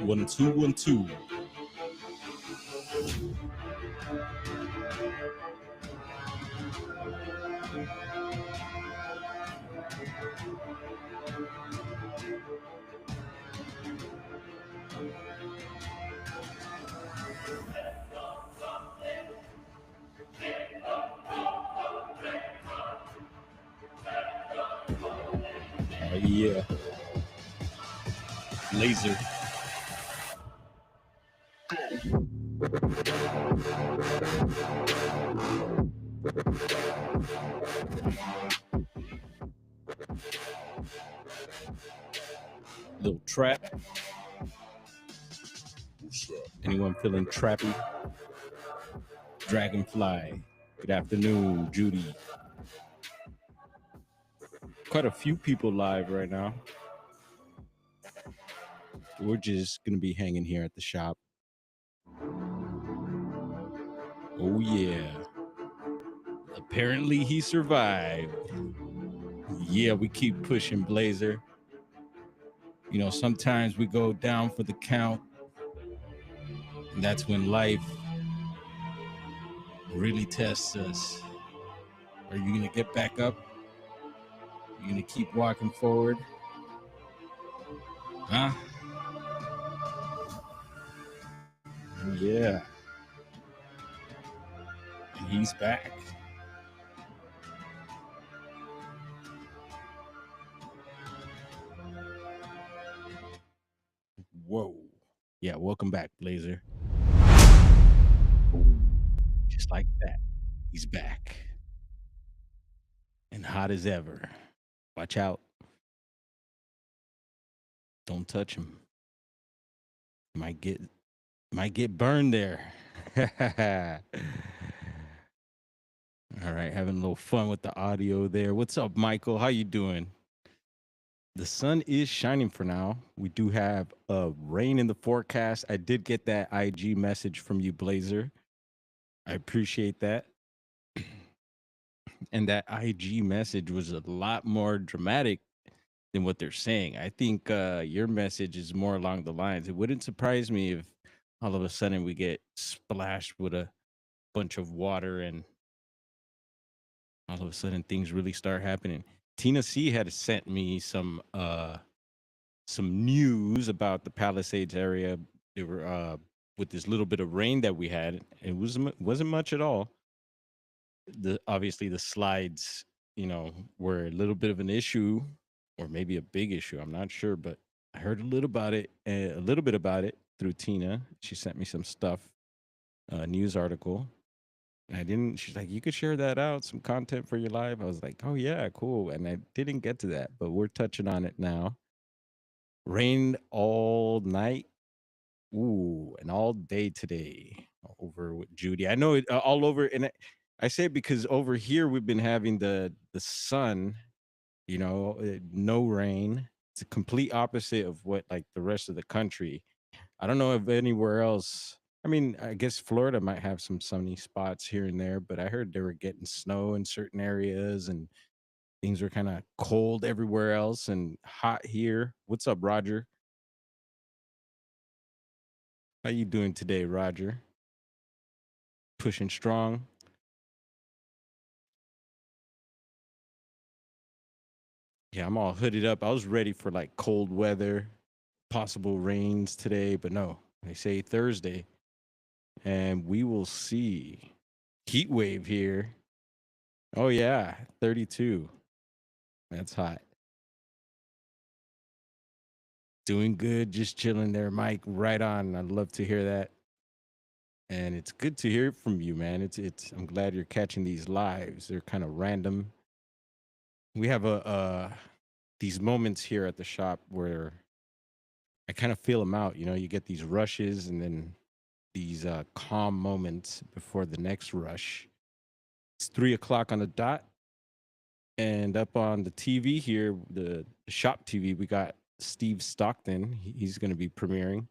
1 2 1 2. Yeah. Laser. Little trap. Anyone feeling trappy? Dragonfly. Good afternoon, Judy. Quite a few people live right now. We're just going to be hanging here at the shop. Oh, yeah. Apparently he survived. Yeah, we keep pushing, Blazer. You know, sometimes we go down for the count. And that's when life really tests us. Are you going to get back up? Are you going to keep walking forward? Huh? Yeah. And he's back. Whoa. Yeah, welcome back, Blazer. Just like that. He's back. And hot as ever. Watch out. Don't touch him. Might get burned there. All right, having a little fun with the audio there. What's up, Michael? How you doing? The sun is shining for now. We do have rain in the forecast. I did get that IG message from you, Blazer. I appreciate that. And that IG message was a lot more dramatic than what they're saying. I think your message is more along the lines. It wouldn't surprise me if all of a sudden we get splashed with a bunch of water and all of a sudden things really start happening. Tina C had sent me some news about the Palisades area. They were with this little bit of rain that we had. It wasn't much at all. Obviously the slides, were a little bit of an issue, or maybe a big issue. I'm not sure, but I heard a little bit about it through Tina. She sent me some stuff, a news article. She's like, you could share that out, some content for your live. I was like, oh yeah, cool. And I didn't get to that, but we're touching on it now. Rained all night. Ooh, and all day today over with Judy. I know it all over. And I say it because over here we've been having the sun, no rain. It's a complete opposite of what like the rest of the country. I don't know if anywhere else. I mean, I guess Florida might have some sunny spots here and there, but I heard they were getting snow in certain areas and things were kind of cold everywhere else and hot here. What's up, Roger? How you doing today, Roger? Pushing strong. Yeah, I'm all hooded up. I was ready for like cold weather, possible rains today, but no. They say Thursday, and we will see. Heat wave here. Oh yeah, 32. That's hot. Doing good, just chilling there, Mike. Right on. I'd love to hear that. And it's good to hear from you, man. It's I'm glad you're catching these lives. They're kind of random. We have these moments here at the shop where I kind of feel them out. You get these rushes and then these calm moments before the next rush. It's 3 o'clock on the dot. And up on the TV here, the shop TV, we got Steve Stockton. He's going to be premiering.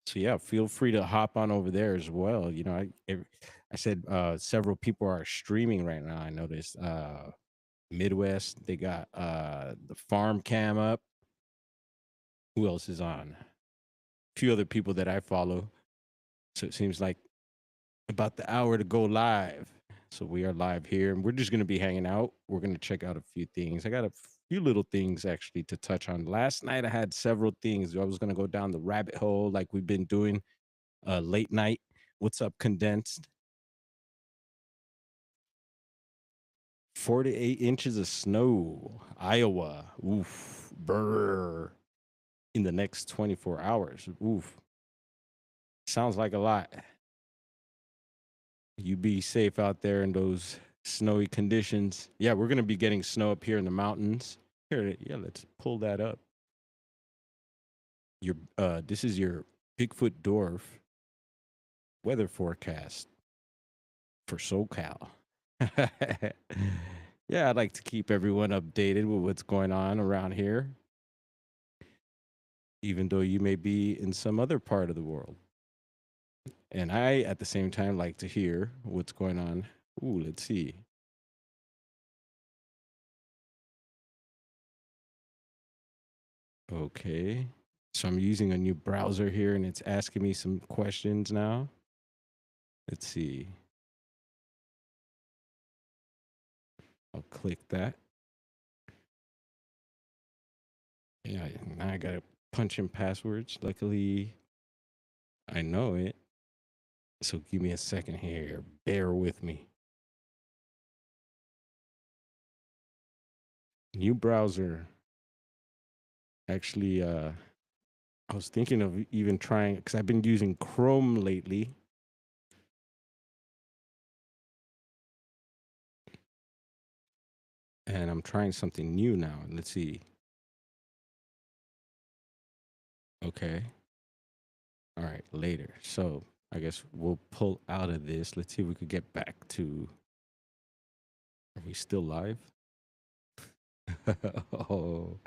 So yeah, feel free to hop on over there as well. I said several people are streaming right now. I noticed Midwest, they got the farm cam up. Who else is on? few other people that I follow. So it seems like about the hour to go live. So we are live here and we're just going to be hanging out. We're going to check out a few things. I got a few little things actually to touch on. Last night I had several things. I was going to go down the rabbit hole like we've been doing late night. What's up, condensed? 48 inches of snow, Iowa. Oof, brr. In the next 24 hours. Oof. Sounds like a lot. You be safe out there in those snowy conditions. Yeah, we're gonna be getting snow up here in the mountains. Here, yeah, let's pull that up. Your this is your Bigfoot dwarf weather forecast for SoCal. Yeah, I'd like to keep everyone updated with what's going on around here, even though you may be in some other part of the world. And I, at the same time, like to hear what's going on. Ooh, let's see. Okay. So I'm using a new browser here and it's asking me some questions now. Let's see. I'll click that. Yeah, now I gotta punch in passwords. Luckily, I know it. So give me a second here. Bear with me. New browser. Actually, I was thinking of even trying because I've been using Chrome lately. And I'm trying something new now. Let's see. Okay. All right, later. So I guess we'll pull out of this. Let's see if we could get back to. Are we still live? Oh,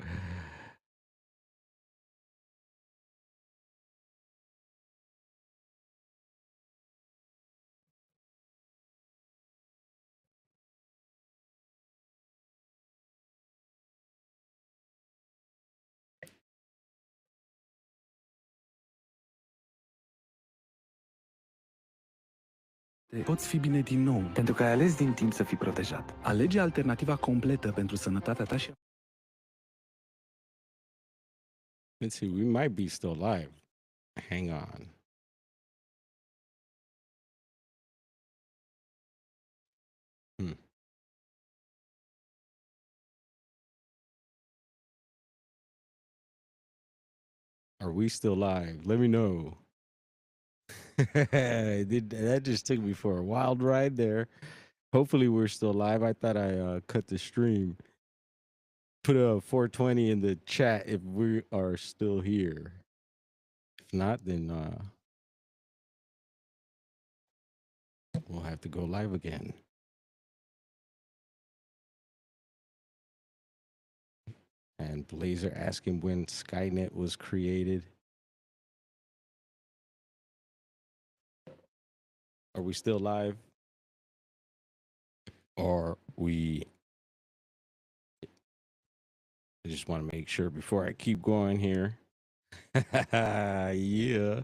Poți fi bine din nou, pentru că ai ales din timp să fii protejat. Alege alternativa completă pentru sănătatea ta și... let's see. We might be still live. Hang on. Hmm. Are we still live? Let me know. That just took me for a wild ride there. Hopefully, we're still live. I thought I cut the stream. Put a 420 in the chat if we are still here. If not, then we'll have to go live again. And Blazer asking when Skynet was created. Are we still live? Or we I just want to make sure before I keep going here. Yeah.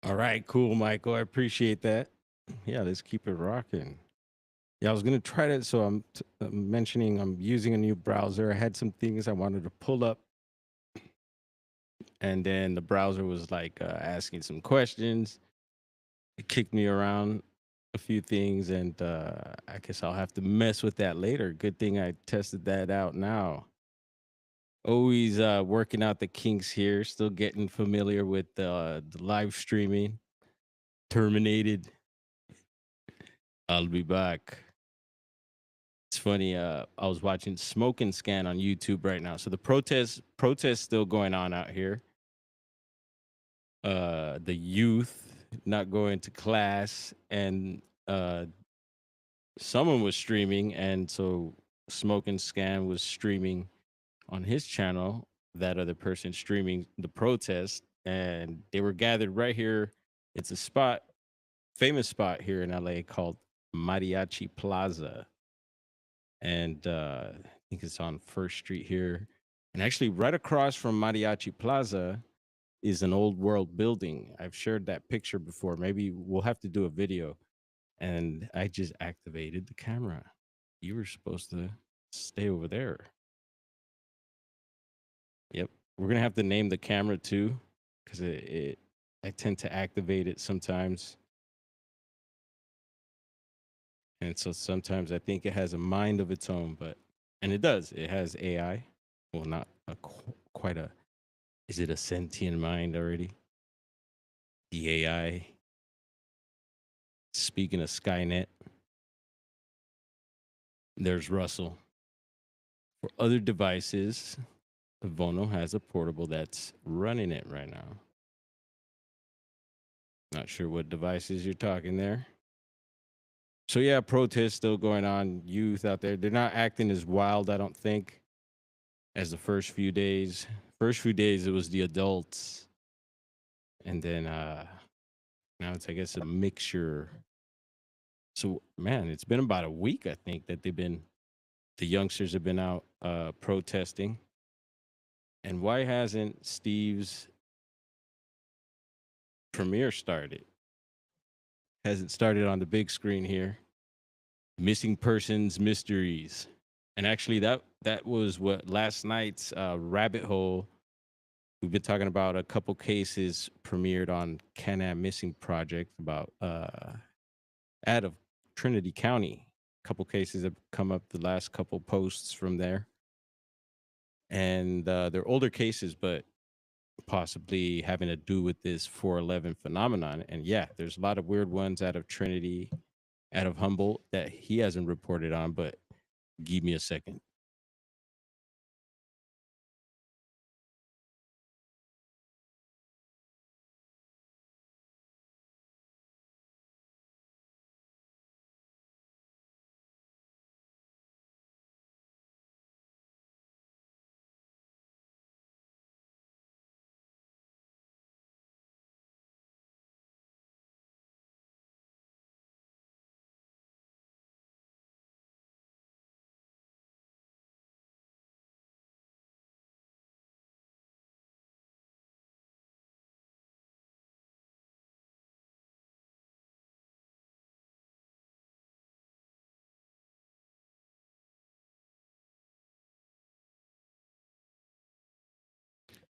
All right, cool, Michael. I appreciate that. Yeah, let's keep it rocking. Yeah, I was gonna try to. So I'm mentioning I'm using a new browser. I had some things I wanted to pull up, and then the browser was like asking some questions. It kicked me around a few things, and I guess I'll have to mess with that later. Good thing I tested that out now. Always working out the kinks here. Still getting familiar with the live streaming. Terminated. I'll be back. It's funny. I was watching Smoke and Scan on YouTube right now. So the protests still going on out here. The youth not going to class, and someone was streaming, and so Smoke and Scan was streaming on his channel. That other person streaming the protest, and they were gathered right here. It's a spot, famous spot here in LA called Mariachi Plaza, and I think it's on First Street here. And actually, right across from Mariachi Plaza, is an old world building. I've shared that picture before. Maybe we'll have to do a video. And I just activated the camera. You were supposed to stay over there. Yep. We're gonna have to name the camera too, because it I tend to activate it sometimes. And so sometimes I think it has a mind of its own, but and it does. It has AI. Well, not a quite a. Is it a sentient mind already? The AI. Speaking of Skynet, there's Russell. For other devices, Vono has a portable that's running it right now. Not sure what devices you're talking there. So yeah, protests still going on. Youth out there, they're not acting as wild, I don't think, as the first few days. First few days, it was the adults, and then now it's, I guess, a mixture. So man, it's been about a week, I think, that the youngsters have been out protesting. And why hasn't Steve's premiere started? Hasn't started on the big screen here. Missing persons mysteries. And actually, that was what last night's rabbit hole. We've been talking about a couple cases premiered on Can-Am Missing Project about out of Trinity County. A couple cases have come up the last couple posts from there, and they're older cases, but possibly having to do with this 411 phenomenon. And yeah, there's a lot of weird ones out of Trinity, out of Humboldt that he hasn't reported on. But give me a second.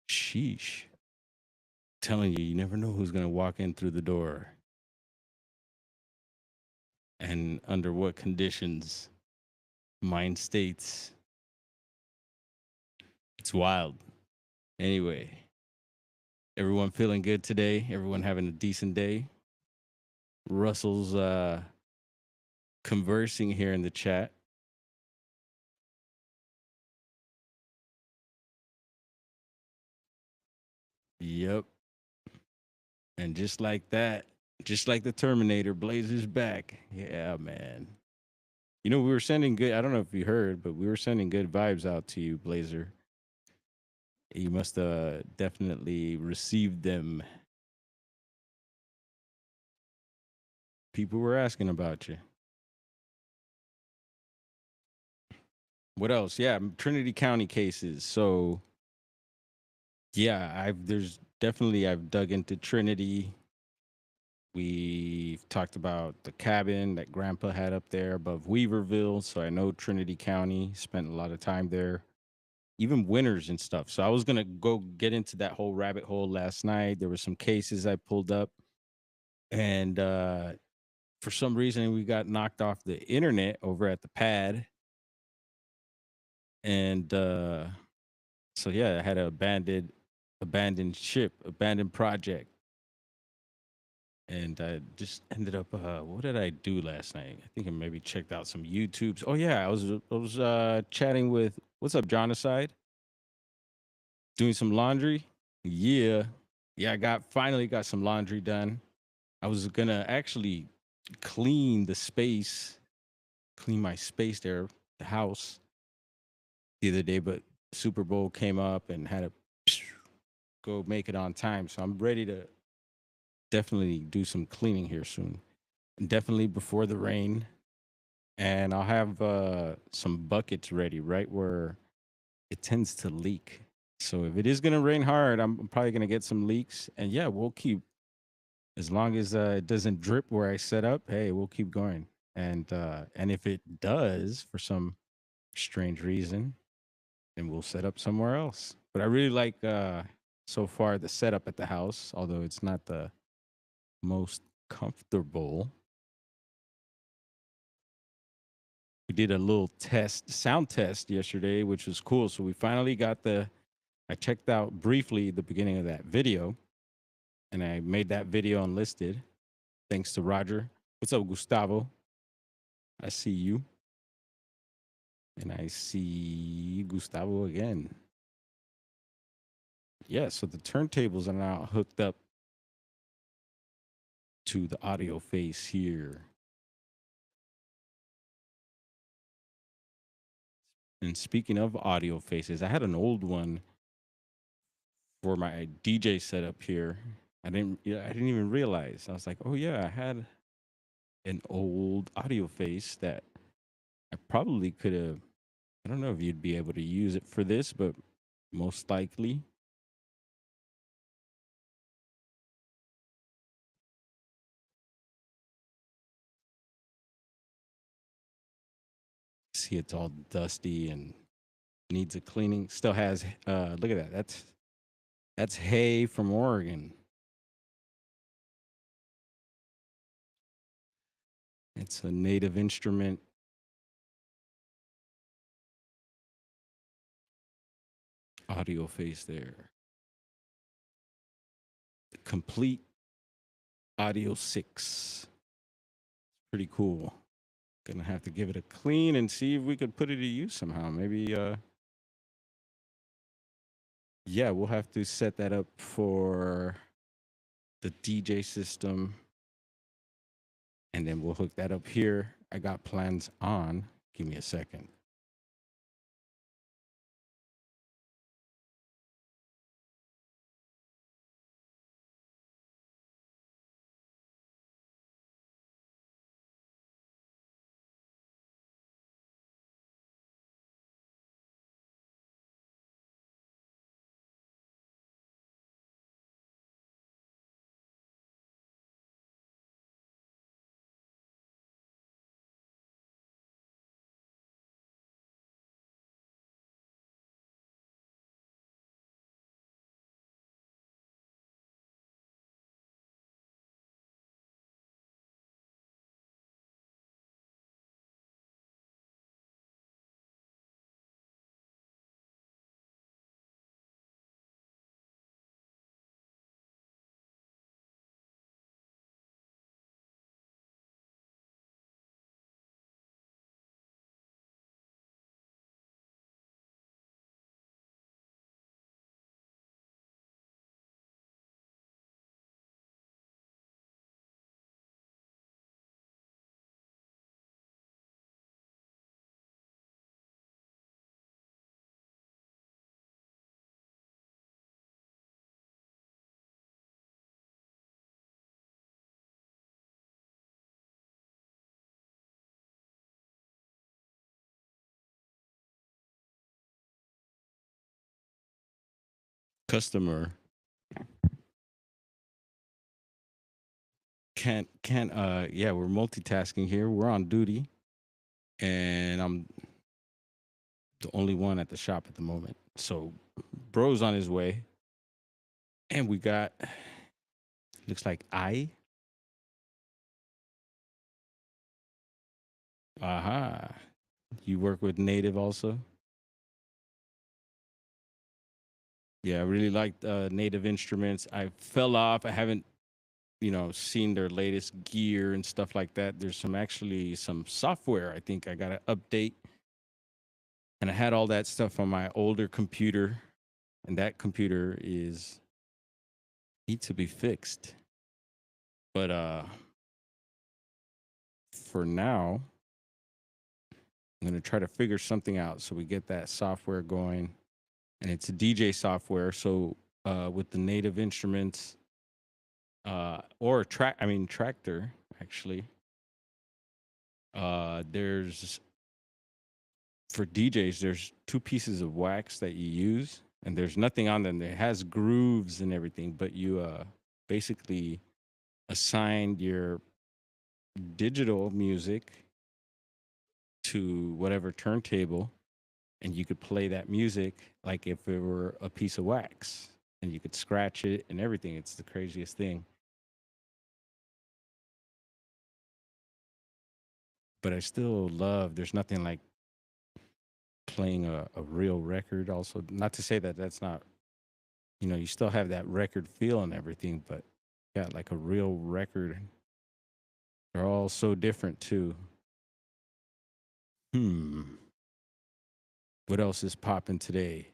Sheesh. Telling you, you never know who's going to walk in through the door and under what conditions, mind states. It's wild. Anyway, everyone feeling good today? Everyone having a decent day? Russell's conversing here in the chat. Yep. And just like that, just like the Terminator, Blazer's back. Yeah, man. You know, we were sending good, I don't know if you heard, but we were sending good vibes out to you, Blazer. You must definitely received them. People were asking about you. What else? Yeah, Trinity County cases. So, yeah, there's definitely I've dug into Trinity. We've talked about the cabin that Grandpa had up there above Weaverville. So I know Trinity County, spent a lot of time there, even winters and stuff. So I was gonna go get into that whole rabbit hole last night. There were some cases I pulled up, and for some reason we got knocked off the internet over at the pad, and so yeah, I had an abandoned ship, abandoned project, and I just ended up. What did I do last night? I think I maybe checked out some YouTubes. Oh yeah, I was chatting with what's up, Jonaside, doing some laundry. Yeah, yeah, I finally got some laundry done. I was gonna actually clean the space, clean my space there, the house, the other day, but Super Bowl came up and had to go make it on time. So I'm ready to definitely do some cleaning here soon. Definitely before the rain. And I'll have some buckets ready right where it tends to leak. So if it is gonna rain hard, I'm probably gonna get some leaks, and yeah, we'll keep as long as it doesn't drip where I set up. Hey, we'll keep going, and if it does for some strange reason, then we'll set up somewhere else. But I really like so far the setup at the house, although it's not the most comfortable. We did a little test, sound test yesterday, which was cool. So we finally got I checked out briefly the beginning of that video, and I made that video unlisted thanks to Roger. What's up, Gustavo? I see you. And I see Gustavo again. Yeah, so the turntables are now hooked up to the audio face here. And speaking of audio faces, I had an old one for my DJ setup here. I didn't even realize. I was like, oh yeah, I had an old audio face that I probably could have. I don't know if you'd be able to use it for this, but most likely. See, it's all dusty and needs a cleaning. Still has. Look at that. That's hay from Oregon. It's a native instrument audio face there. Complete audio 6. Pretty cool. Gonna have to give it a clean and see if we could put it to use somehow. Maybe yeah, we'll have to set that up for the DJ system, and then we'll hook that up here. I got plans on. Give me a second. Customer can't yeah, we're multitasking here. We're on duty, and I'm the only one at the shop at the moment. So bro's on his way. And we got looks like aha. You work with native also? Yeah, I really liked native instruments. I fell off. I haven't, seen their latest gear and stuff like that. There's some software I think I got to update. And I had all that stuff on my older computer, and that computer is needs to be fixed. But for now, I'm going to try to figure something out so we get that software going. And it's a DJ software, so with the native instruments or tractor actually. There's for DJs, there's two pieces of wax that you use, and there's nothing on them. It has grooves and everything, but you basically assigned your digital music to whatever turntable, and you could play that music like if it were a piece of wax, and you could scratch it and everything. It's the craziest thing. But I still love. There's nothing like playing a real record. Also, not to say that that's not, you still have that record feel and everything, but yeah, like a real record. They're all so different too. Hmm. What else is popping today?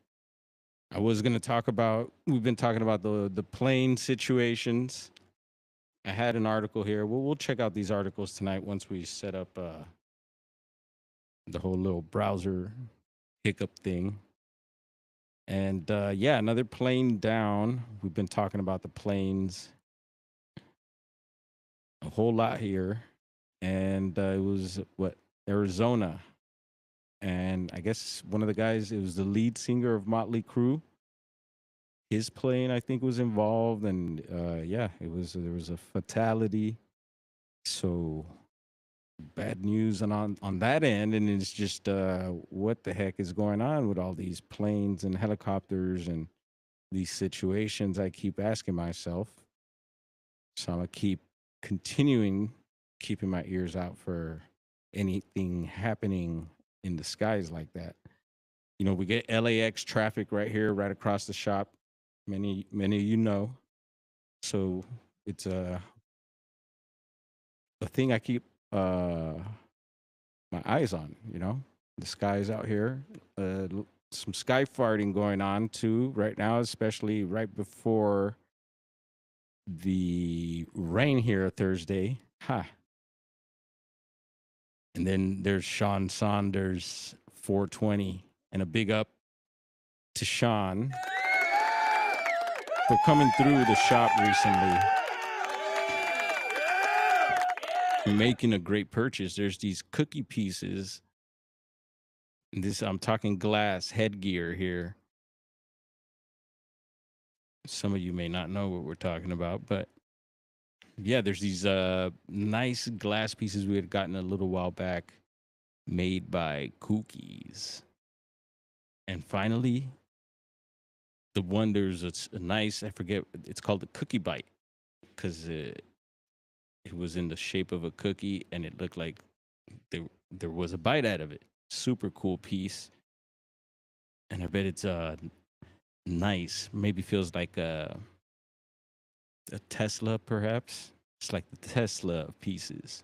I was gonna talk about. We've been talking about the plane situations. I had an article here. We'll check out these articles tonight once we set up the whole little browser hiccup thing. And yeah, another plane down. We've been talking about the planes a whole lot here, and it was what, Arizona, and I guess one of the guys. It was the lead singer of Motley Crue. His plane, I think, was involved, and yeah, it was there was a fatality. So bad news on that end, and it's just what the heck is going on with all these planes and helicopters and these situations. I keep asking myself, so I'm gonna keep continuing keeping my ears out for anything happening in the skies like that. We get LAX traffic right here, right across the shop. Many of you know. So it's a thing I keep uh, my eyes on. The skies out here. Some sky farting going on too right now, especially right before the rain here Thursday. Ha. And then there's Sean Saunders 420, and a big up to Sean for coming through the shop recently and making a great purchase. There's these cookie pieces. And this, I'm talking glass headgear here. Some of you may not know what we're talking about, but yeah, there's these nice glass pieces we had gotten a little while back made by Cookies. And finally, the one, there's a nice, I forget, it's called the Cookie Bite, because it was in the shape of a cookie and it looked like there was a bite out of it. Super cool piece. And I bet it's nice. Maybe feels like a Tesla, perhaps. It's like the Tesla of pieces.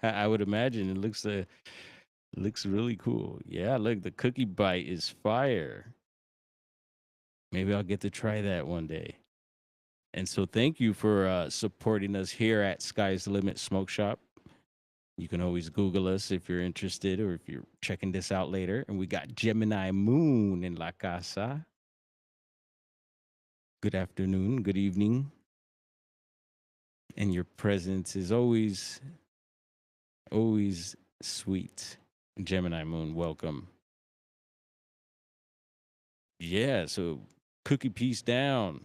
I would imagine it looks really cool. Yeah, look, the Cookie Bite is fire. Maybe I'll get to try that one day. And so thank you for supporting us here at Sky's the Limit Smoke Shop. You can always Google us if you're interested or if you're checking this out later. And we got Gemini Moon in La Casa. Good afternoon, good evening. And your presence is always sweet. Gemini Moon, welcome. Yeah, so cookie piece down.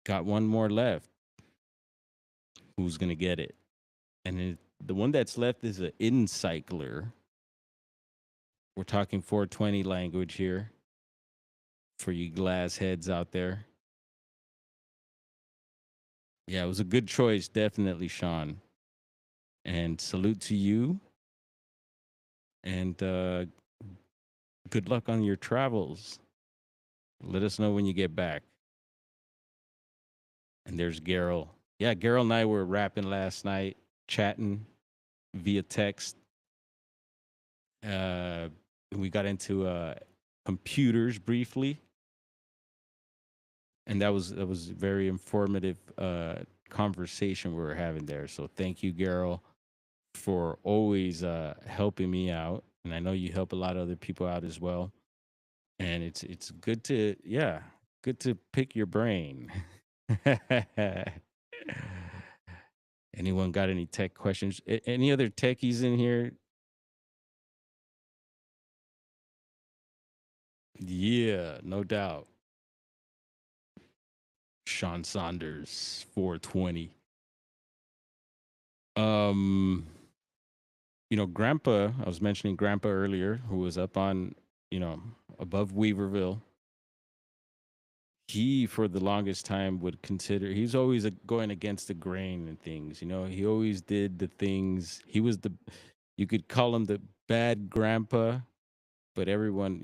Got one more left. Who's going to get it? And the one that's left is an Incycler. We're talking 420 language here for you glass heads out there. Yeah, it was a good choice, definitely, Sean. And salute to you. And good luck on your travels. Let us know when you get back. And there's Gerald. Yeah, Gerald and I were rapping last night, chatting via text. We got into computers briefly, and that was very informative conversation we were having there. So thank you, Gerald, for always helping me out, and I know you help a lot of other people out as well. And it's good to, yeah, good to pick your brain. Anyone got any tech questions? Any other techies in here? Yeah, no doubt. Sean Saunders, 420. Um, Grandpa, I was mentioning Grandpa earlier, who was up on, you know, above Weaverville. He, for the longest time, would consider, he's always going against the grain and things. He always did the things. He was you could call him the bad grandpa, but everyone,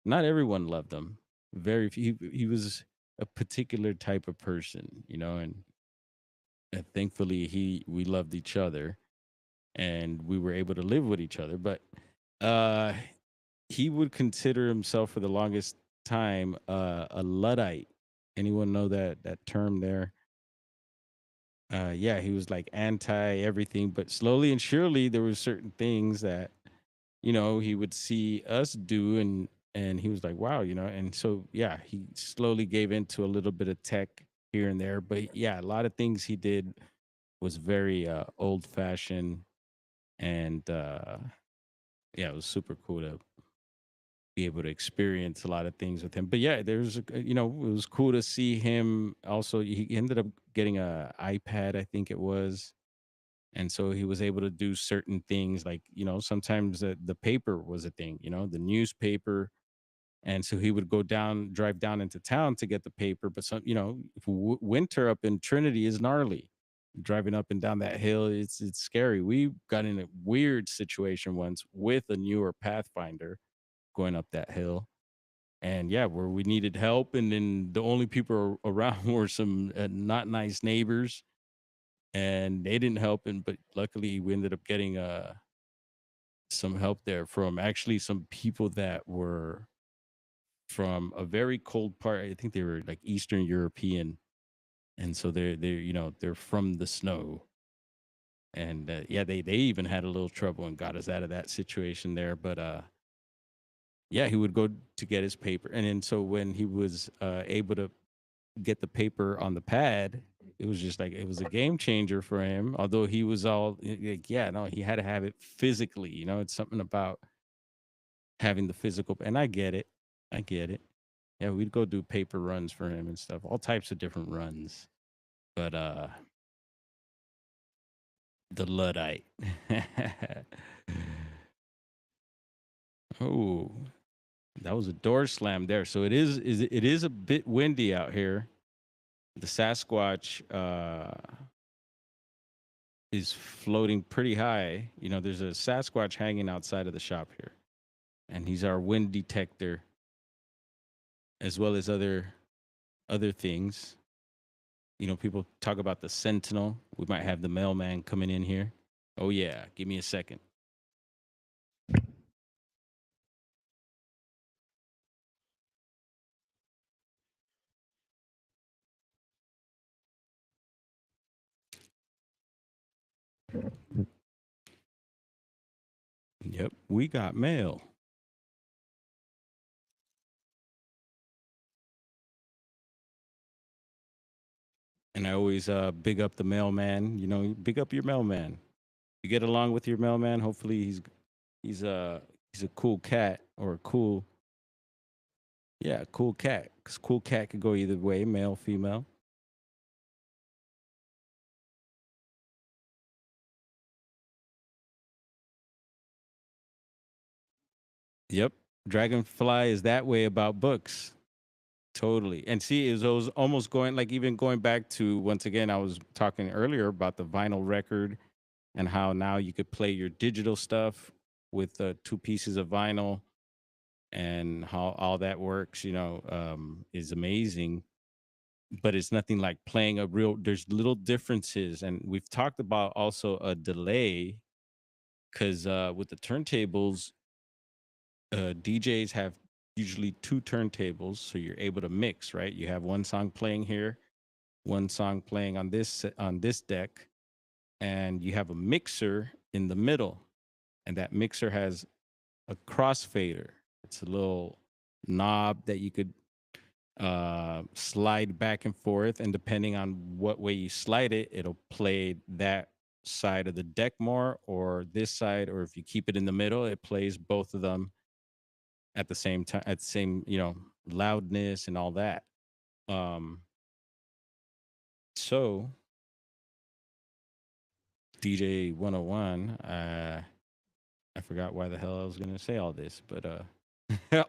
not everyone loved him. Very few. He was a particular type of person, and thankfully we loved each other and we were able to live with each other. But uh, he would consider himself for the longest time a luddite. Anyone know that term there? Yeah, he was like anti everything, but slowly and surely there were certain things that he would see us do, and he was like, wow, and so yeah, he slowly gave into a little bit of tech here and there, but yeah, a lot of things he did was very old fashioned, and yeah, it was super cool to be able to experience a lot of things with him. But yeah, it was cool to see him. Also, he ended up getting a iPad, I think it was, and so he was able to do certain things like sometimes the paper was a thing, the newspaper. And so he would drive down into town to get the paper. But winter up in Trinity is gnarly. Driving up and down that hill, it's scary. We got in a weird situation once with a newer Pathfinder going up that hill, and yeah, where we needed help, and then the only people around were some not nice neighbors, and they didn't help. And but luckily, we ended up getting some help there from actually some people that were from a very cold part. I think they were like Eastern European, and so they're from the snow. And yeah, they even had a little trouble and got us out of that situation there. But yeah, he would go to get his paper, and then so when he was able to get the paper on the pad, it was just like it was a game changer for him. Although he was all like, yeah, no, he had to have it physically. It's something about having the physical, and I get it. I get it. Yeah, we'd go do paper runs for him and stuff, all types of different runs. But the Luddite. Oh, that was a door slam there. So it is a bit windy out here. The Sasquatch is floating pretty high. There's a Sasquatch hanging outside of the shop here, and he's our wind detector as well as other things. People talk about the Sentinel. We might have the mailman coming in here. Oh yeah, give me a second. Yep, we got mail. And I always big up the mailman. Big up your mailman. You get along with your mailman. Hopefully, he's a he's a cool cat or a cool, yeah, cool cat. Cause cool cat could go either way, male, female. Yep, Dragonfly is that way about books. Totally. And see, it was almost going like even going back to once again. I was talking earlier about the vinyl record and how now you could play your digital stuff with two pieces of vinyl, and how all that works, is amazing. But it's nothing like playing a real, there's little differences. And we've talked about also a delay because with the turntables, DJs have usually two turntables. So you're able to mix, right? You have one song playing here, one song playing on this deck, and you have a mixer in the middle. And that mixer has a crossfader. It's a little knob that you could slide back and forth, and depending on what way you slide it, it'll play that side of the deck more, or this side, or if you keep it in the middle, it plays both of them. at the same time, at the same, loudness and all that. Um, so DJ 101, I forgot why the hell I was gonna say all this, but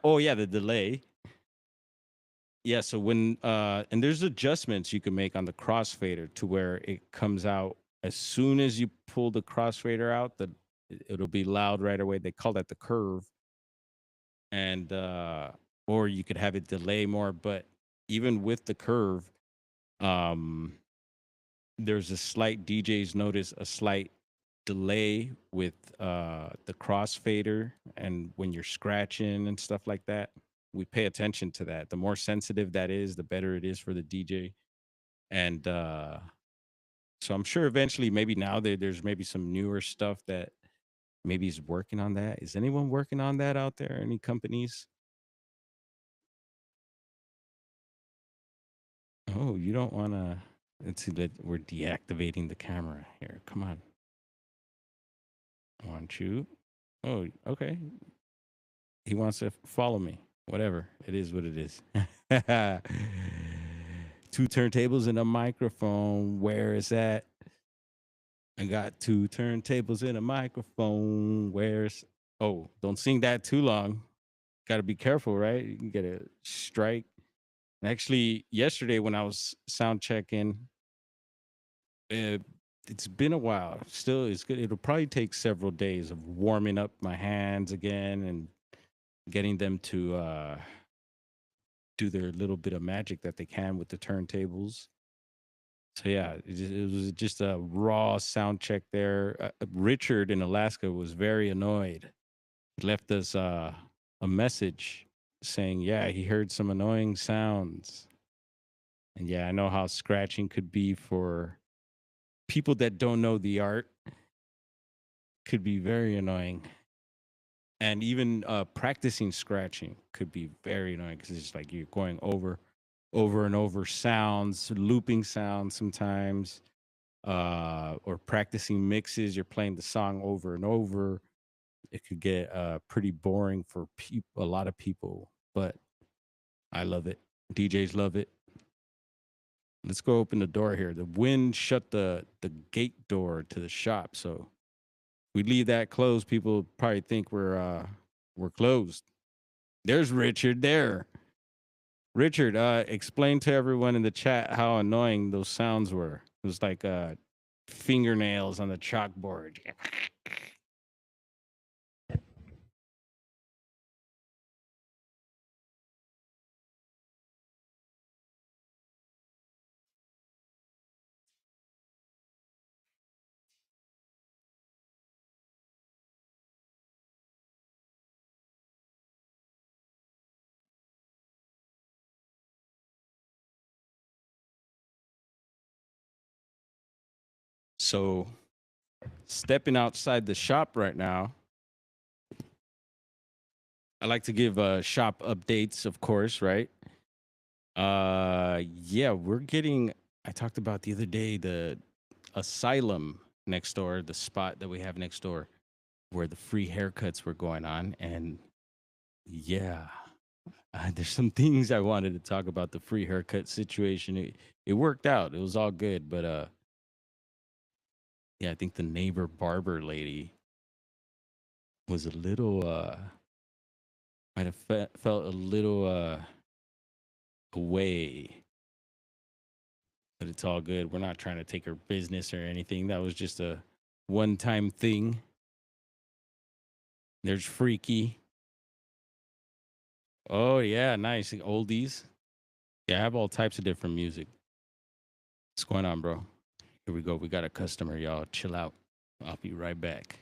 oh yeah, the delay. Yeah, so when and there's adjustments you can make on the crossfader to where it comes out as soon as you pull the crossfader out, that it'll be loud right away. They call that the curve. And or you could have it delay more, but even with the curve, um there's a slight DJs notice a slight delay with the crossfader, and when you're scratching and stuff like that, we pay attention to that. The more sensitive that is, the better it is for the DJ. And so I'm sure eventually, maybe now there's maybe some newer stuff that maybe is working on that. Is anyone working on that out there? Any companies? Oh, you don't want to. Let's see that we're deactivating the camera here. Come on. Want you? Oh, okay. He wants to follow me. Whatever. It is what it is. Two turntables and a microphone. Where is that? I got two turntables and a microphone. Where's. Oh, don't sing that too long. Got to be careful, right? You can get a strike. Actually, yesterday when I was sound checking, uh, it's been a while. Still, it's good. It'll probably take several days of warming up my hands again and getting them to do their little bit of magic that they can with the turntables. So yeah, it was just a raw sound check there. Richard in Alaska was very annoyed. He left us a message saying, "Yeah, he heard some annoying sounds." And yeah, I know how scratching could be for people that don't know the art. Could be very annoying. And even practicing scratching could be very annoying because it's like you're going over and over sounds, looping sounds sometimes, or practicing mixes. You're playing the song over and over. It could get pretty boring for a lot of people, but I love it. DJs love it. Let's go open the door here. The wind shut the gate door to the shop, so we leave that closed. People probably think we're closed. There's Richard there. Richard, explain to everyone in the chat how annoying those sounds were. It was like fingernails on the chalkboard. So, stepping outside the shop right now, I like to give shop updates, of course, right? Yeah, we're getting. I talked about the other day the asylum next door, the spot that we have next door, where the free haircuts were going on, and yeah, there's some things I wanted to talk about the free haircut situation. It worked out. It was all good, but yeah, I think the neighbor barber lady was a little might have felt a little away, but it's all good. We're not trying to take her business or anything. That was just a one-time thing. There's Freaky. Oh yeah, nice oldies. Yeah, I have all types of different music. What's going on, bro? Here we go. We got a customer, y'all. Chill out. I'll be right back.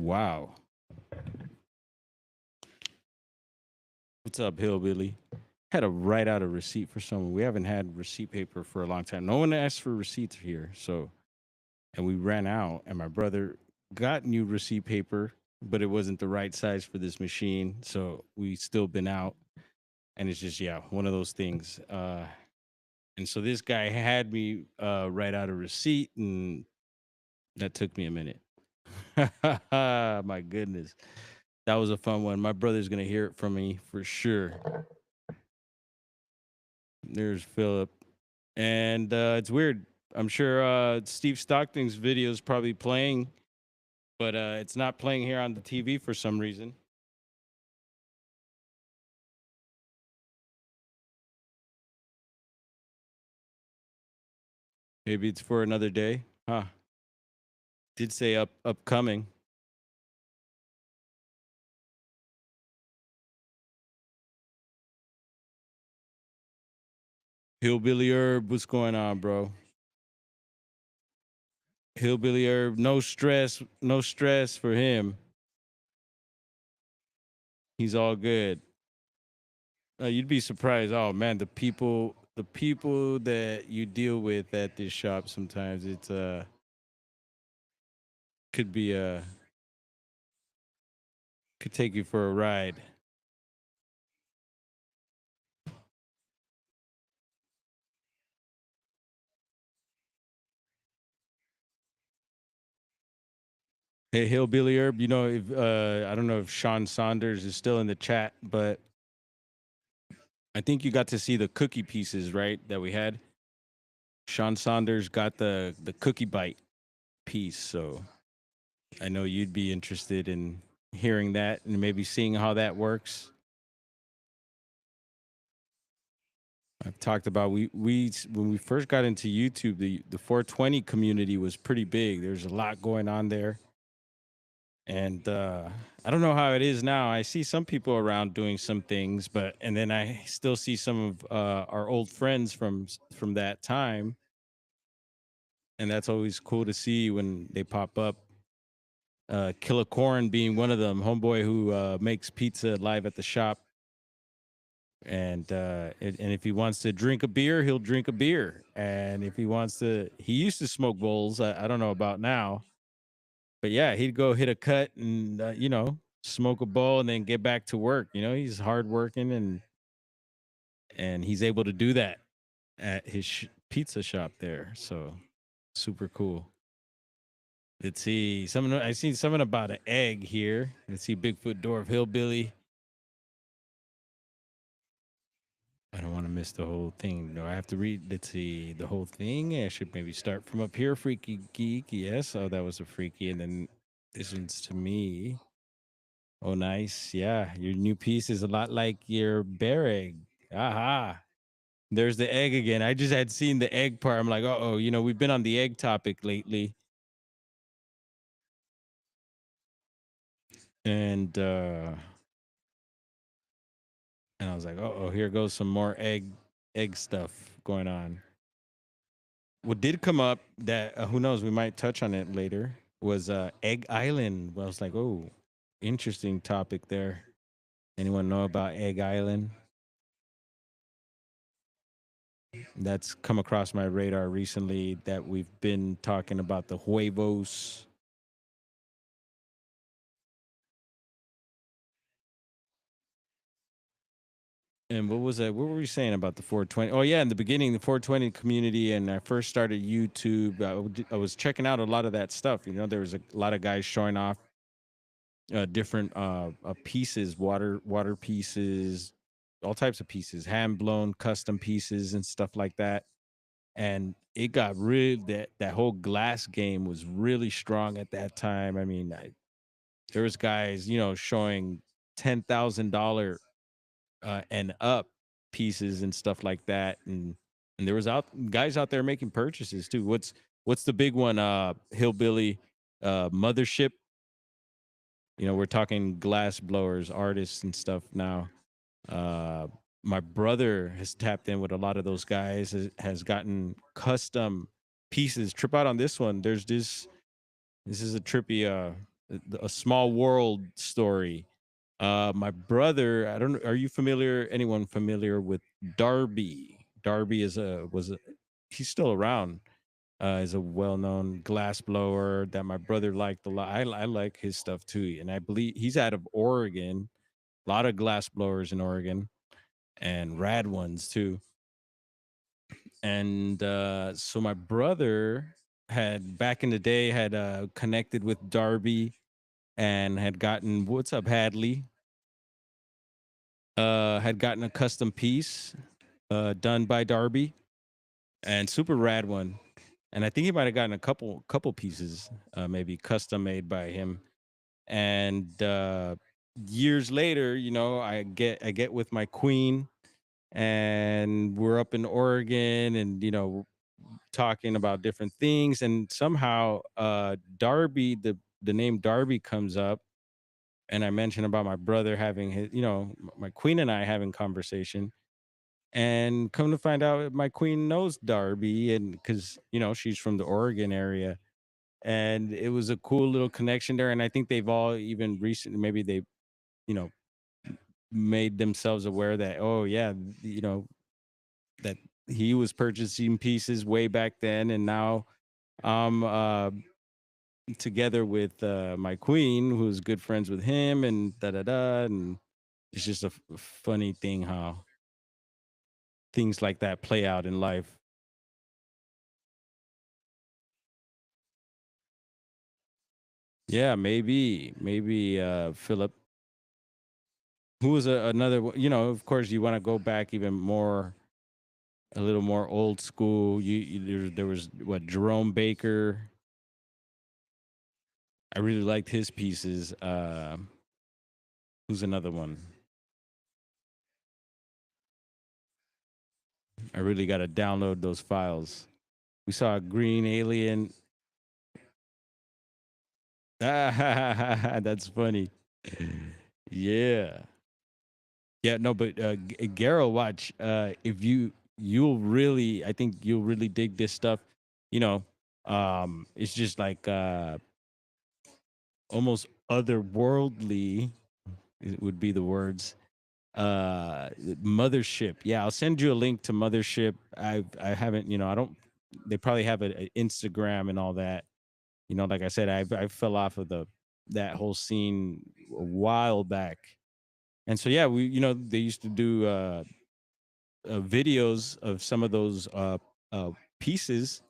Wow. What's up, Hillbilly? Had to write out a receipt for someone. We haven't had receipt paper for a long time. No one asked for receipts here. So, and we ran out, and my brother got new receipt paper, but it wasn't the right size for this machine. So we still been out. And it's just, yeah, one of those things. And so this guy had me write out a receipt, and that took me a minute. My goodness. That was a fun one. My brother's going to hear it from me for sure. There's Philip. And it's weird. I'm sure Steve Stockton's video is probably playing, but it's not playing here on the TV for some reason. Maybe it's for another day. Huh. Did say upcoming. Hillbilly Herb, what's going on, bro? Hillbilly Herb, no stress for him. He's all good. You'd be surprised. Oh man, the people that you deal with at this shop sometimes it's could be could take you for a ride. Hey, Hillbilly Herb, you know if I don't know if Sean Saunders is still in the chat, but I think you got to see the cookie pieces, right? That we had. Sean Saunders got the cookie bite piece, so I know you'd be interested in hearing that and maybe seeing how that works. I've talked about we when we first got into YouTube, the 420 community was pretty big. There's a lot going on there, and I don't know how it is now. I see some people around doing some things, but and then I still see some of our old friends from that time, and that's always cool to see when they pop up. Killer Corn being one of them, homeboy who makes pizza live at the shop. And if he wants to drink a beer, he'll drink a beer. And if he wants to, he used to smoke bowls. I don't know about now, but yeah, he'd go hit a cut and smoke a bowl and then get back to work. You know, he's hardworking and he's able to do that at his pizza shop there. So super cool. Let's see. Something I seen something about an egg here. Let's see, Bigfoot Dwarf Hillbilly. I don't want to miss the whole thing. Do I have to read? Let's see the whole thing. I should maybe start from up here. Freaky Geek. Yes. Oh, that was a freaky. And then this one's to me. Oh, nice. Yeah. Your new piece is a lot like your bear egg. Aha. There's the egg again. I just had seen the egg part. I'm like, oh, we've been on the egg topic lately. And I was like, oh, here goes some more egg stuff going on. What did come up that who knows, we might touch on it later was Egg Island. Well, I was like, oh, interesting topic there. Anyone know about Egg Island? That's come across my radar recently that we've been talking about the huevos. And what was that? What were we saying about the 420? Oh yeah, in the beginning, the 420 community, and I first started YouTube. I was checking out a lot of that stuff. You know, there was a lot of guys showing off different pieces, water pieces, all types of pieces, hand blown custom pieces and stuff like that. And it got really that whole glass game was really strong at that time. I mean, there was guys, showing $10,000 and up pieces and stuff like that, and there was guys out there making purchases too. What's the big one? Hillbilly, Mothership. We're talking glass blowers, artists and stuff now. Uh, my brother has tapped in with a lot of those guys, has gotten custom pieces. Trip out on this one. There's this. This is a trippy. a small world story. My brother, I don't know, are you familiar? Anyone familiar with Darby? Darby is a was a he's still around. Is a well-known glass blower that my brother liked a lot. I like his stuff too, and I believe he's out of Oregon. A lot of glass blowers in Oregon and rad ones too. And so my brother had back in the day had connected with Darby and had gotten what's up Hadley had gotten a custom piece done by Darby and super rad one. And I think he might have gotten a couple pieces, maybe custom made by him. And years later, you know, I get with my queen, and we're up in Oregon, and you know, talking about different things, and somehow Darby, the name Darby comes up, and I mentioned about my brother having his, you know, my queen and I having conversation, and come to find out my queen knows Darby, and because you know she's from the Oregon area, and it was a cool little connection there, and I think they've all even recently maybe they you know made themselves aware that oh yeah you know that he was purchasing pieces way back then, and now I'm together with my queen who's good friends with him, and da da da, and it's just a funny thing how things like that play out in life. Yeah, maybe Philip, who was another you know, of course you want to go back even more, a little more old school. There was what, Jerome Baker. I really liked his pieces. Who's another one? I really got to download those files. We saw a green alien. That's funny. Yeah. Yeah, no, but Garo, watch. If you'll really, I think you'll really dig this stuff. You know, it's just like almost otherworldly. It would be the words. Mothership. Yeah, I'll send you a link to Mothership. I haven't, you know, I don't. They probably have a Instagram and all that. You know, like I said, I fell off of the that whole scene a while back, and so yeah, we you know they used to do videos of some of those pieces,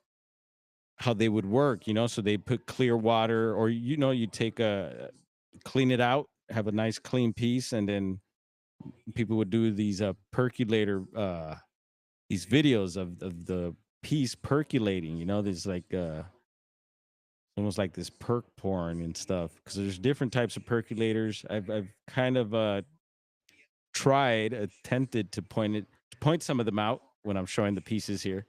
how they would work. You know, so they put clear water, or you know, you take a clean it out, have a nice clean piece, and then people would do these percolator these videos of the piece percolating. You know, there's like almost like this perk porn and stuff because there's different types of percolators. I've kind of tried, attempted to point some of them out when I'm showing the pieces here.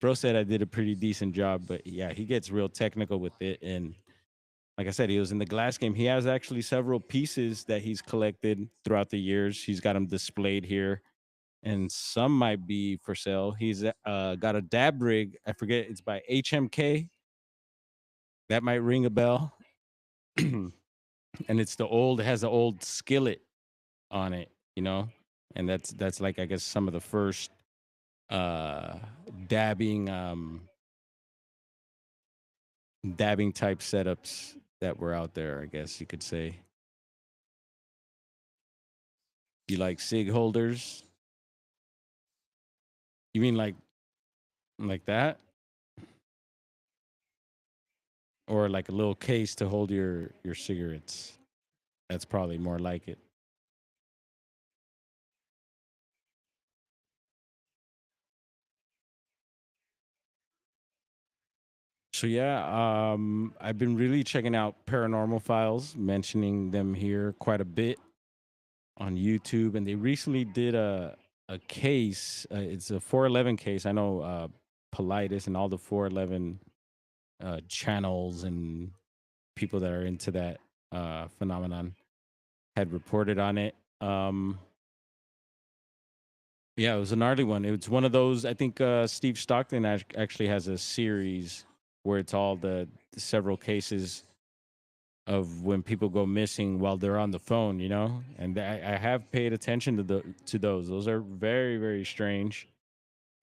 Bro said I did a pretty decent job, but yeah, he gets real technical with it. And like I said, he was in the glass game. He has actually several pieces that he's collected throughout the years. He's got them displayed here, and some might be for sale. He's got a dab rig. I forget, it's by HMK. That might ring a bell. And it's the old, it has the old skillet on it, you know? And that's like I guess some of the first uh dabbing dabbing type setups that were out there, I guess you could say. You like sig holders? You mean like that? Or like a little case to hold your cigarettes? That's probably more like it. So yeah, I've been really checking out paranormal files, mentioning them here quite a bit on YouTube, and they recently did a case. It's a 411 case. I know Politis and all the 411 channels and people that are into that phenomenon had reported on it. Yeah, it was a gnarly one. It was one of those. I think Steve Stockton actually has a series where it's all the several cases of when people go missing while they're on the phone, you know? And I have paid attention to those. Those are very, very strange.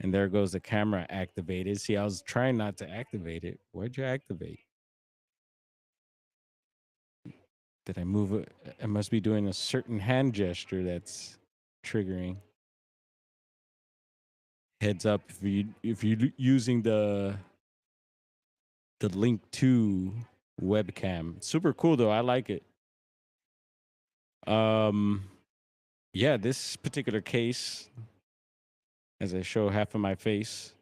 And there goes the camera activated. See, I was trying not to activate it. Why'd you activate? Did I move it? I must be doing a certain hand gesture that's triggering. Heads up if you using the link to webcam. Super cool though. I like it. Um yeah, this particular case, as I show half of my face,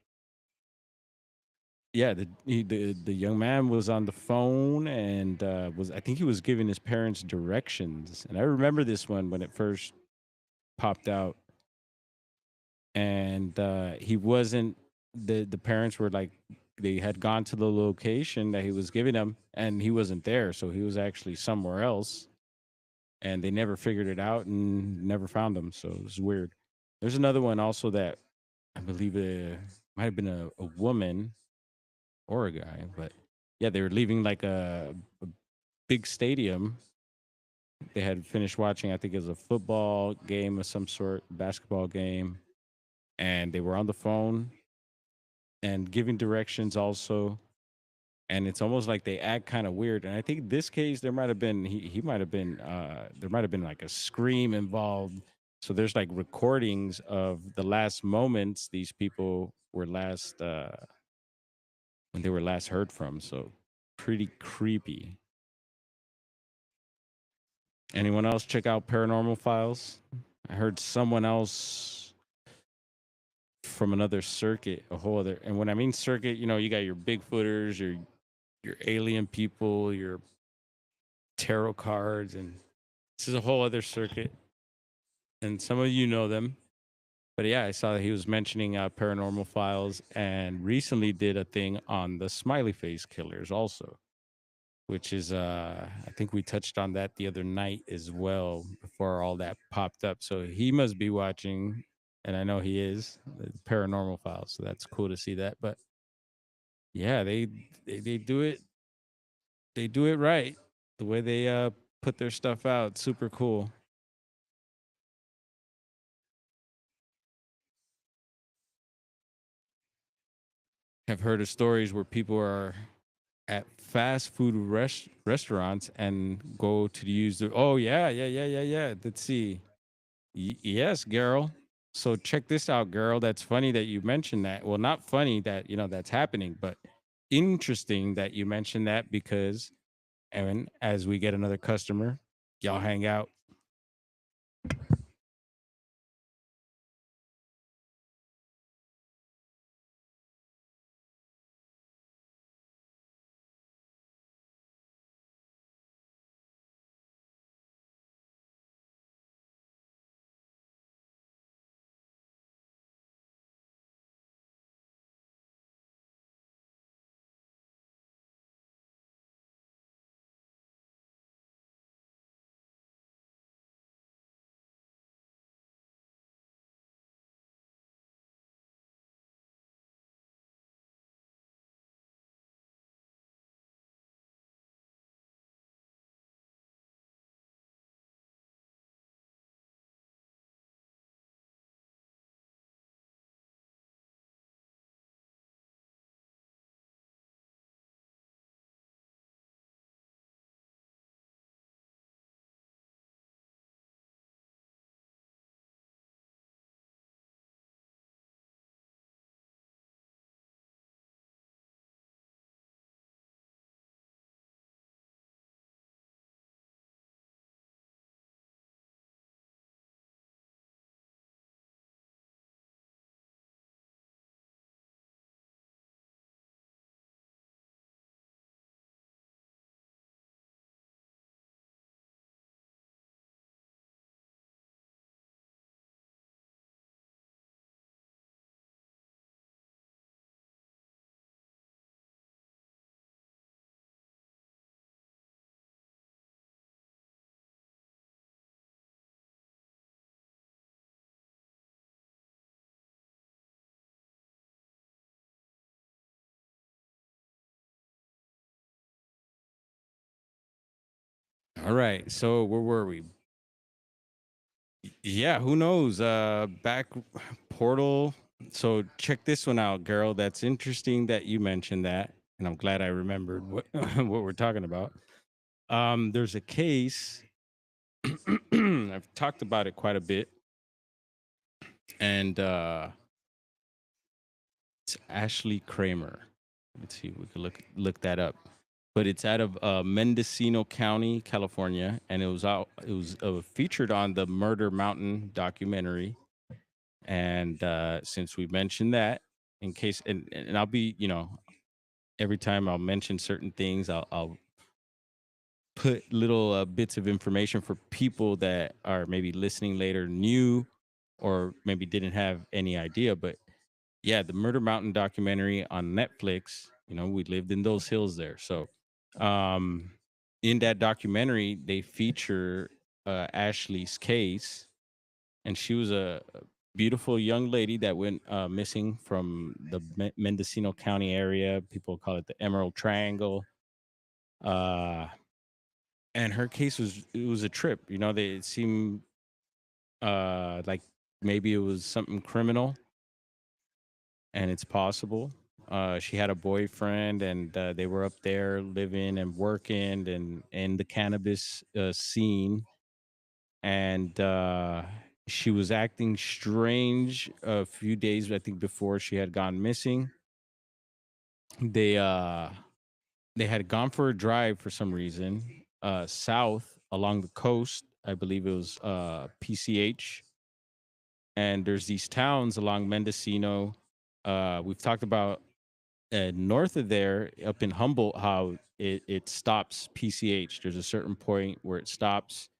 yeah, the young man was on the phone and was I think he was giving his parents directions. And I remember this one when it first popped out, and he wasn't the parents were like they had gone to the location that he was giving them, and he wasn't there, so he was actually somewhere else, and they never figured it out and never found him. So it was weird. There's another one also that I believe might have been a woman or a guy, but yeah, they were leaving like a big stadium. They had finished watching, I think it was a football game of some sort, basketball game, and they were on the phone and giving directions also. And it's almost like they act kind of weird. And I think this case there might have been he might have been there might have been like a scream involved. So there's like recordings of the last moments these people were last when they were last heard from. So pretty creepy. Anyone else check out Paranormal Files? I heard someone else from another circuit, a whole other. And when I mean circuit, you know, you got your Bigfooters, your alien people, your tarot cards, and this is a whole other circuit. And some of you know them, but yeah, I saw that he was mentioning Paranormal Files, and recently did a thing on the smiley face killers also, which is I think we touched on that the other night as well before all that popped up. So he must be watching, and I know he is, the Paranormal Files. So that's cool to see that. But yeah, they do it, they do it right. The way they put their stuff out, super cool. Have heard of stories where people are at fast food restaurants and go to use the, oh yeah, let's see. Yes, girl. So check this out, girl. That's funny that you mentioned that. Well, not funny that you know that's happening, but interesting that you mentioned that because Evan, as we get another customer, y'all hang out. All right. So where were we? Yeah, who knows? Back portal. So check this one out, girl. That's interesting that you mentioned that, and I'm glad I remembered what what we're talking about. There's a case. I've talked about it quite a bit, and it's Ashley Kramer. Let's see, we could look that up. But it's out of Mendocino County, California, and it was out. It was featured on the Murder Mountain documentary. And since we mentioned that, in case, and I'll be, every time I'll mention certain things, I'll put little bits of information for people that are maybe listening later, new, or maybe didn't have any idea. But yeah, the Murder Mountain documentary on Netflix. We lived in those hills there, so um, in that documentary, they feature Ashley's case, and she was a beautiful young lady that went missing from the Mendocino County area. People call it the Emerald Triangle. Uh, and her case was a trip. It seemed like maybe it was something criminal, and it's possible. She had a boyfriend, and they were up there living and working and in the cannabis scene. And she was acting strange a few days, I think, before she had gone missing. They uh, they had gone for a drive for some reason south along the coast. I believe it was PCH, and there's these towns along Mendocino. We've talked about north of there, up in Humboldt, how it stops PCH. There's a certain point where it stops,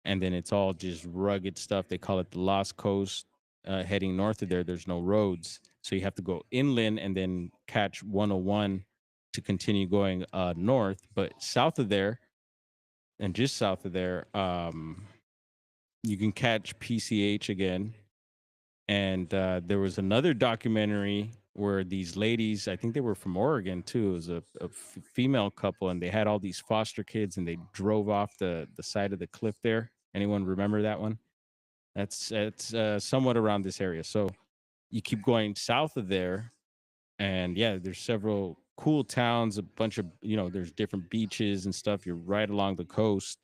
and then it's all just rugged stuff. They call it the Lost Coast. Heading north of there, there's no roads, so you have to go inland and then catch 101 to continue going north. But south of there, and just south of there, you can catch PCH again. And there was another documentary where these ladies, I think they were from Oregon too. It was a female couple, and they had all these foster kids, and they drove off the side of the cliff there. Anyone remember that one? That's somewhat around this area. So you keep going south of there, and yeah, there's several cool towns, a bunch of there's different beaches and stuff. You're right along the coast.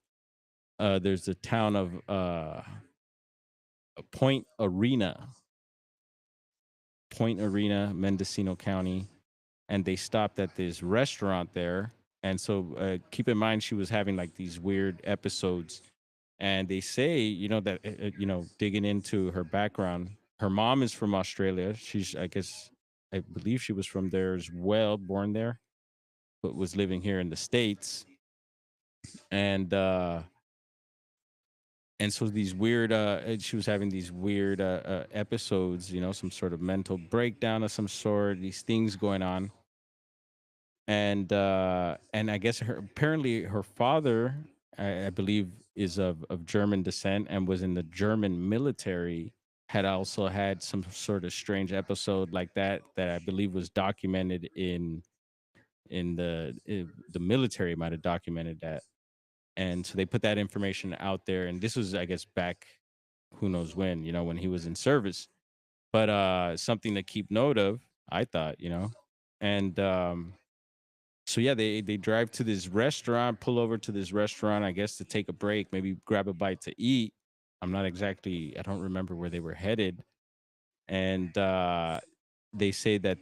There's the town of Point Arena, Mendocino County, and they stopped at this restaurant there. And so keep in mind, she was having like these weird episodes. And they say, that, digging into her background, her mom is from Australia. I guess, I believe she was from there as well, born there, but was living here in the States. And, and so these weird, she was having these weird episodes, some sort of mental breakdown of some sort, these things going on. And I guess apparently her father, I believe, is of German descent and was in the German military. Had also had some sort of strange episode like that I believe was documented in the military might have documented that, and so they put that information out there. And this was, I guess, back who knows when, when he was in service. But something to keep note of, I thought, and so yeah, they drive to this restaurant, pull over to this restaurant, I guess to take a break, maybe grab a bite to eat. I don't remember where they were headed. And they say that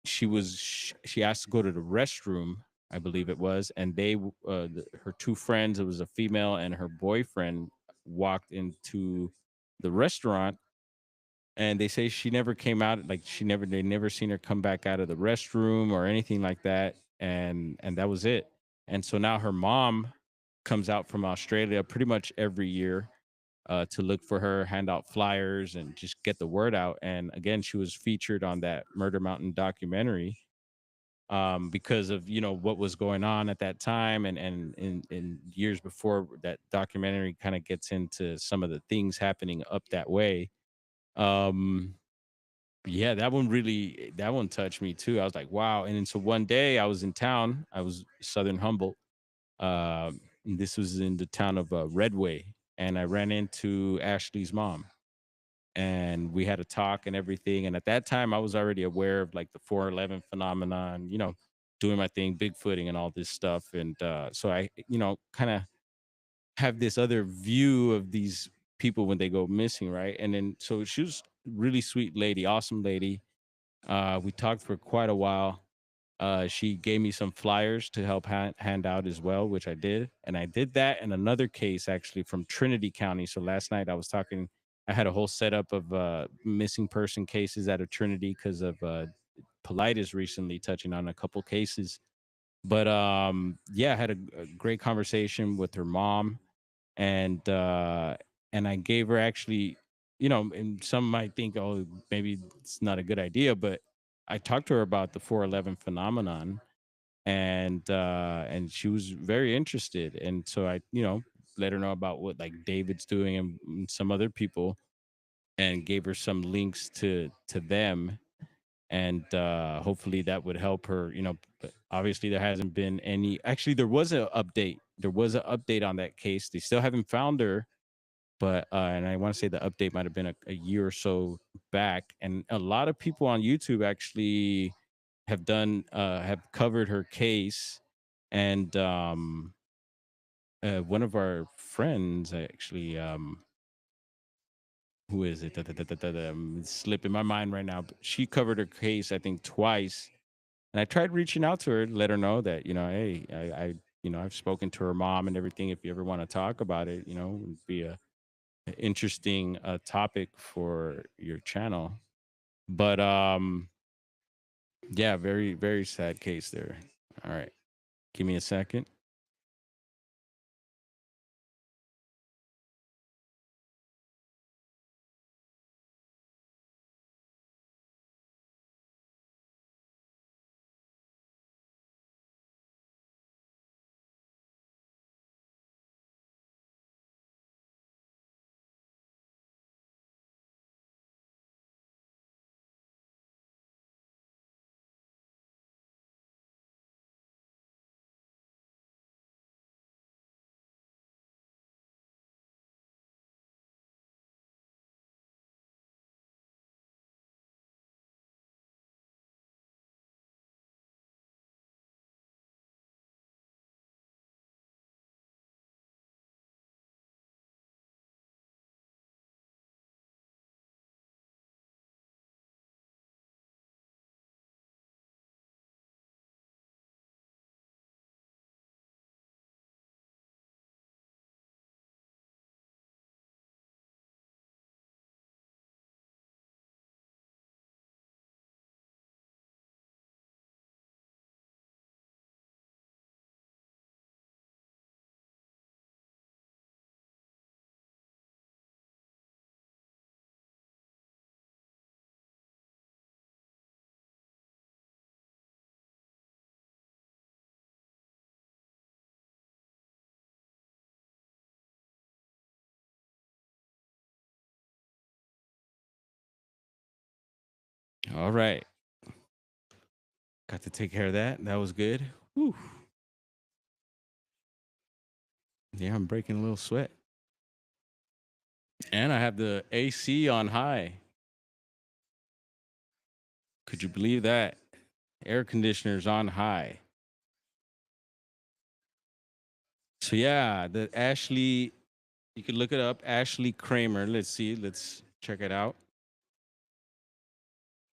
she asked to go to the restroom, I believe it was, and her two friends, it was a female and her boyfriend, walked into the restaurant, and they say she never came out, like they never seen her come back out of the restroom or anything like that. And that was it. And so now her mom comes out from Australia pretty much every year to look for her, hand out flyers, and just get the word out. And again, she was featured on that Murder Mountain documentary because of what was going on at that time, and in years before that documentary kind of gets into some of the things happening up that way. um yeah, that one touched me too. I was like, wow. And then so one day I was in town, I was Southern Humboldt, And this was in the town of Redway, and I ran into Ashley's mom, and we had a talk and everything. And at that time, I was already aware of like the 411 phenomenon, doing my thing, Bigfooting and all this stuff. And so I, kind of have this other view of these people when they go missing, right? And then so she was really sweet lady, awesome lady. We talked for quite a while. She gave me some flyers to help hand out as well, which I did. And I did that in another case actually from Trinity County. So last night I had a whole setup of missing person cases out of Trinity because of Politis recently touching on a couple cases. But yeah, I had a great conversation with her mom, and and I gave her actually, and some might think, oh, maybe it's not a good idea, but I talked to her about the 411 phenomenon, and she was very interested, and so I, let her know about what like David's doing and some other people, and gave her some links to them, and hopefully that would help her, but obviously there hasn't been any. Actually, there was an update on that case. They still haven't found her, but and I want to say the update might have been a year or so back, and a lot of people on YouTube actually have covered her case. And one of our friends actually, who is it? It's slipping my mind right now, but she covered her case I think twice, and I tried reaching out to her to let her know that, hey, I've spoken to her mom and everything. If you ever want to talk about it, it'd be a interesting topic for your channel. But yeah, very very sad case there. All right, give me a second. All right, got to take care of that. That was good. Whew. Yeah, I'm breaking a little sweat, and I have the AC on high. Could you believe that? Air conditioners on high. So yeah, the Ashley, you could look it up, Ashley Kramer. Let's see, let's check it out.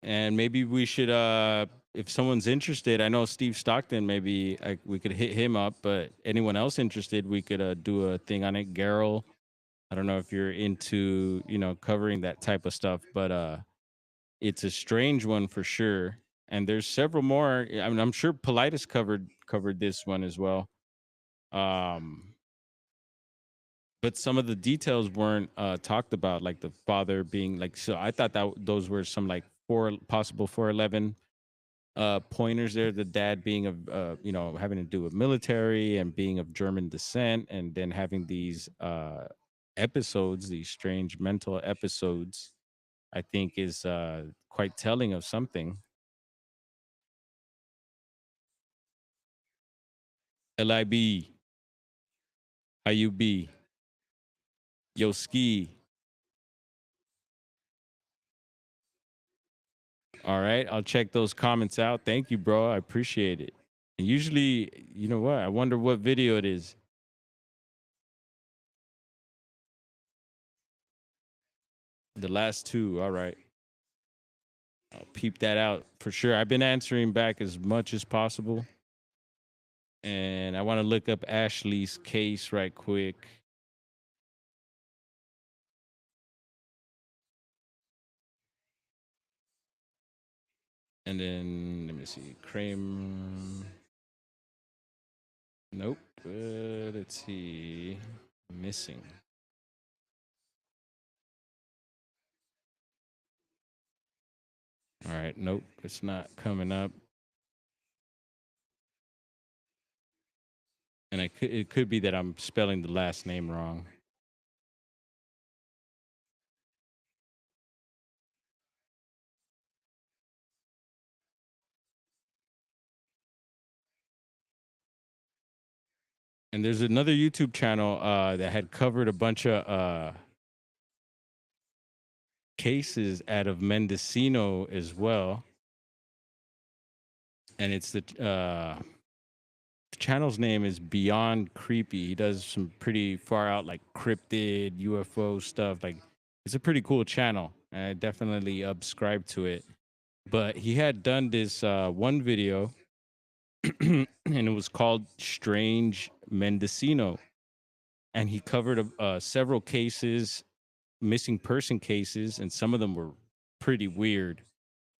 And maybe we should, if someone's interested, I know Steve Stockton, maybe we could hit him up, but anyone else interested, we could do a thing on it. Garrel, I don't know if you're into, covering that type of stuff, but it's a strange one for sure. And there's several more. I mean, I'm sure Politis covered this one as well. Um, but some of the details weren't talked about, like the father being like. So I thought that those were some like four possible 411 pointers there. The dad being of having to do with military and being of German descent, and then having these episodes, these strange mental episodes. I think is quite telling of something. Lib. How you be? Yo, ski. All right, I'll check those comments out. Thank you, bro. I appreciate it. And usually, you know what? I wonder what video it is. The last two. All right. I'll peep that out for sure. I've been answering back as much as possible. And I want to look up Ashley's case right quick. And then let me see. Kramer. Nope. Let's see. Missing. All right. Nope. It's not coming up. And it could be that I'm spelling the last name wrong. And there's another YouTube channel that had covered a bunch of cases out of Mendocino as well. And it's the channel's name is Beyond Creepy. He does some pretty far out like cryptid UFO stuff. Like it's a pretty cool channel. And I definitely subscribe to it. But he had done this one video and it was called Strange Mendocino. And he covered several cases, missing person cases, and some of them were pretty weird.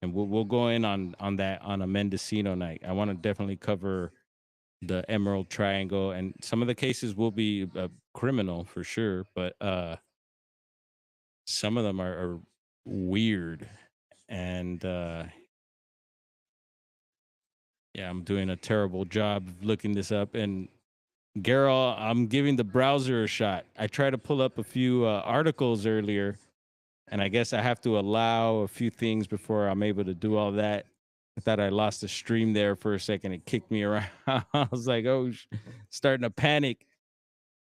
And we'll go in on that on a Mendocino night. I want to definitely cover the Emerald Triangle, and some of the cases will be criminal for sure, but some of them are weird. And yeah, I'm doing a terrible job of looking this up. And Geralt, I'm giving the browser a shot. I tried to pull up a few articles earlier, and I guess I have to allow a few things before I'm able to do all that. I thought I lost the stream there for a second. It kicked me around. I was like, oh, starting to panic. I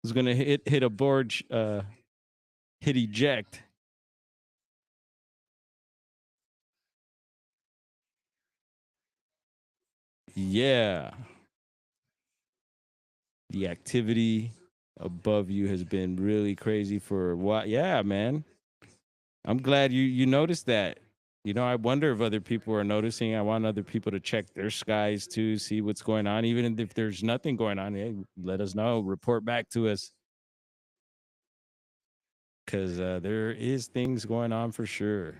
was gonna hit a board, hit eject. Yeah, the activity above you has been really crazy for a while. Yeah, man. I'm glad you noticed that. You know, I wonder if other people are noticing. I want other people to check their skies too, see what's going on. Even if there's nothing going on, hey, let us know. Report back to us because there is things going on for sure.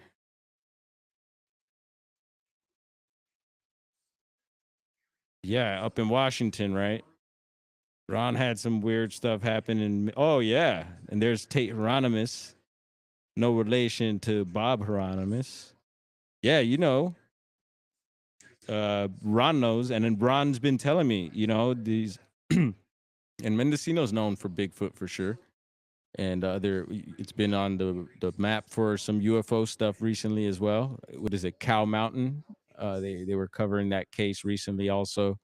Yeah, up in Washington, right? Ron had some weird stuff happen. And oh yeah, and there's Tate Hieronymus, no relation to Bob Hieronymus. Yeah, you know, Ron knows, and then Ron's been telling me, you know, these and Mendocino's known for Bigfoot for sure. And it's been on the map for some UFO stuff recently as well. What is it, Cow Mountain? They were covering that case recently. Also,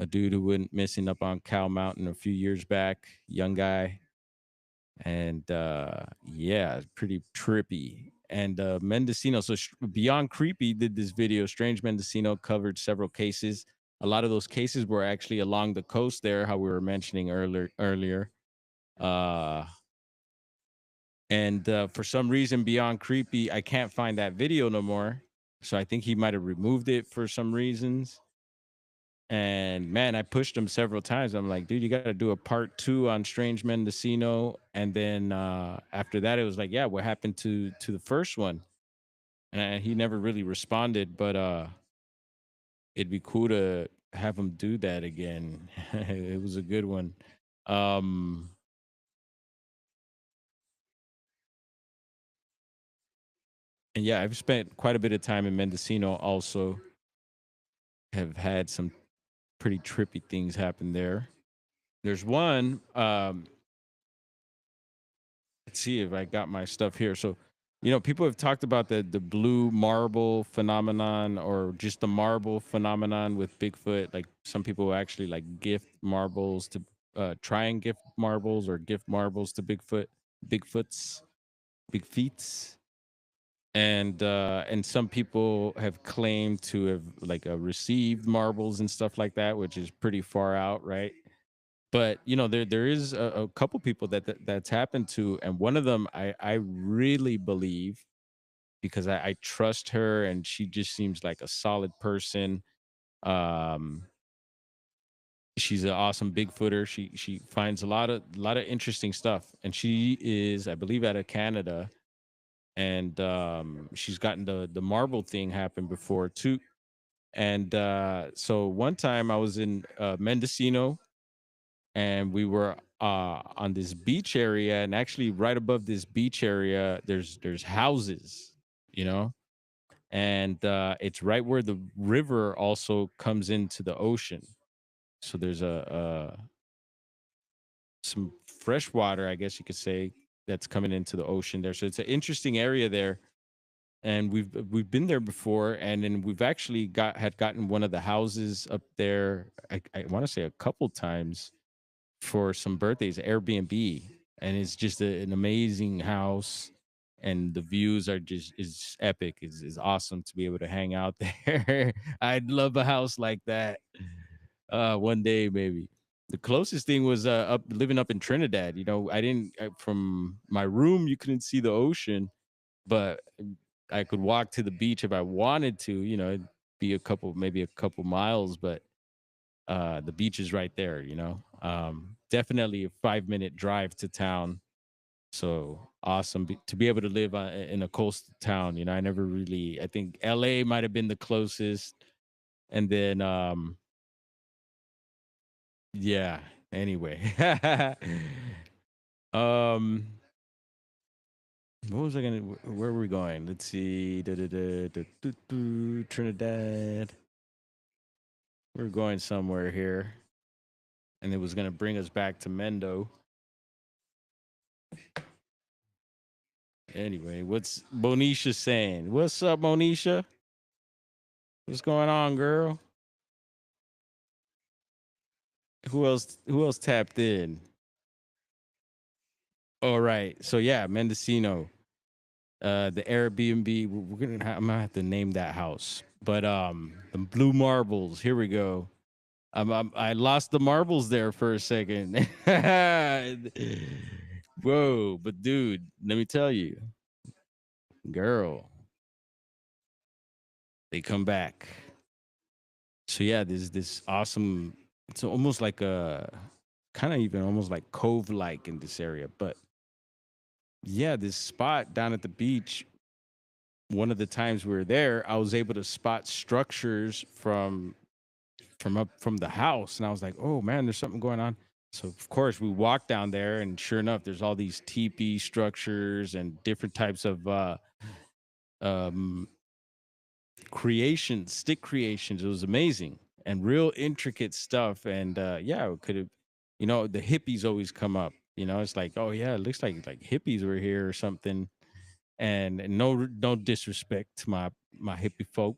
a dude who went missing up on Cow Mountain a few years back, young guy, and yeah, pretty trippy. And Mendocino, so Beyond Creepy did this video. Strange Mendocino covered several cases. A lot of those cases were actually along the coast there, how we were mentioning earlier. Uh, and for some reason, Beyond Creepy, I can't find that video no more. So I think he might have removed it for some reasons. And man, I pushed him several times. I'm like, dude, you got to do a part two on Strange Mendocino. And then after that, it was like, yeah, what happened to the first one? And he never really responded. But it'd be cool to have him do that again. It was a good one. Um, and yeah, I've spent quite a bit of time in Mendocino. Also, have had some pretty trippy things happen there. There's one. Let's see if I got my stuff here. So, you know, people have talked about the blue marble phenomenon or just the marble phenomenon with Bigfoot. Like some people actually like gift marbles to trying gift marbles or gift marbles to Bigfoots, Big Feets. And some people have claimed to have like received marbles and stuff like that, which is pretty far out, right? But there is a couple people that's happened to, and one of them I really believe, because I trust her and she just seems like a solid person. Um, she's an awesome Bigfooter. She finds a lot of interesting stuff, and she is, I believe, out of Canada, and she's gotten the marble thing happen before too. And so one time I was in Mendocino, and we were on this beach area, and actually right above this beach area there's houses, you know and it's right where the river also comes into the ocean. So there's some fresh water, I guess you could say, that's coming into the ocean there. So it's an interesting area there, and we've been there before, and then we've actually gotten one of the houses up there. I want to say a couple times for some birthdays, Airbnb, and it's just an amazing house, and the views are just is epic. Is awesome to be able to hang out there. I'd love a house like that. One day maybe. The closest thing was up living up in Trinidad. I didn't from my room you couldn't see the ocean, but I could walk to the beach if I wanted to. It'd be maybe a couple miles, but the beach is right there. Definitely a 5-minute drive to town. So awesome to be able to live in a coastal town. I never really, I think LA might have been the closest. And then, yeah, anyway. um, what was I going to, where were we going? Let's see. Trinidad. We're going somewhere here. And it was going to bring us back to Mendo. Anyway, what's Monisha saying? What's up, Monisha? What's going on, girl? Who else tapped in? All right. So yeah, Mendocino. The Airbnb. I'm gonna have to name that house. But the blue marbles. Here we go. I lost the marbles there for a second. Whoa, but dude, let me tell you, girl, they come back. So yeah, there's this awesome. It's almost like a kind of even almost like cove like in this area, but yeah, this spot down at the beach. One of the times we were there, I was able to spot structures from up from the house, and I was like, "Oh man, there's something going on." So of course we walked down there, and sure enough, there's all these teepee structures and different types of um, creations, stick creations. It was amazing and real intricate stuff. And yeah, it could have, the hippies always come up. It's like, oh yeah, it looks like hippies were here or something. And no disrespect to my hippie folk,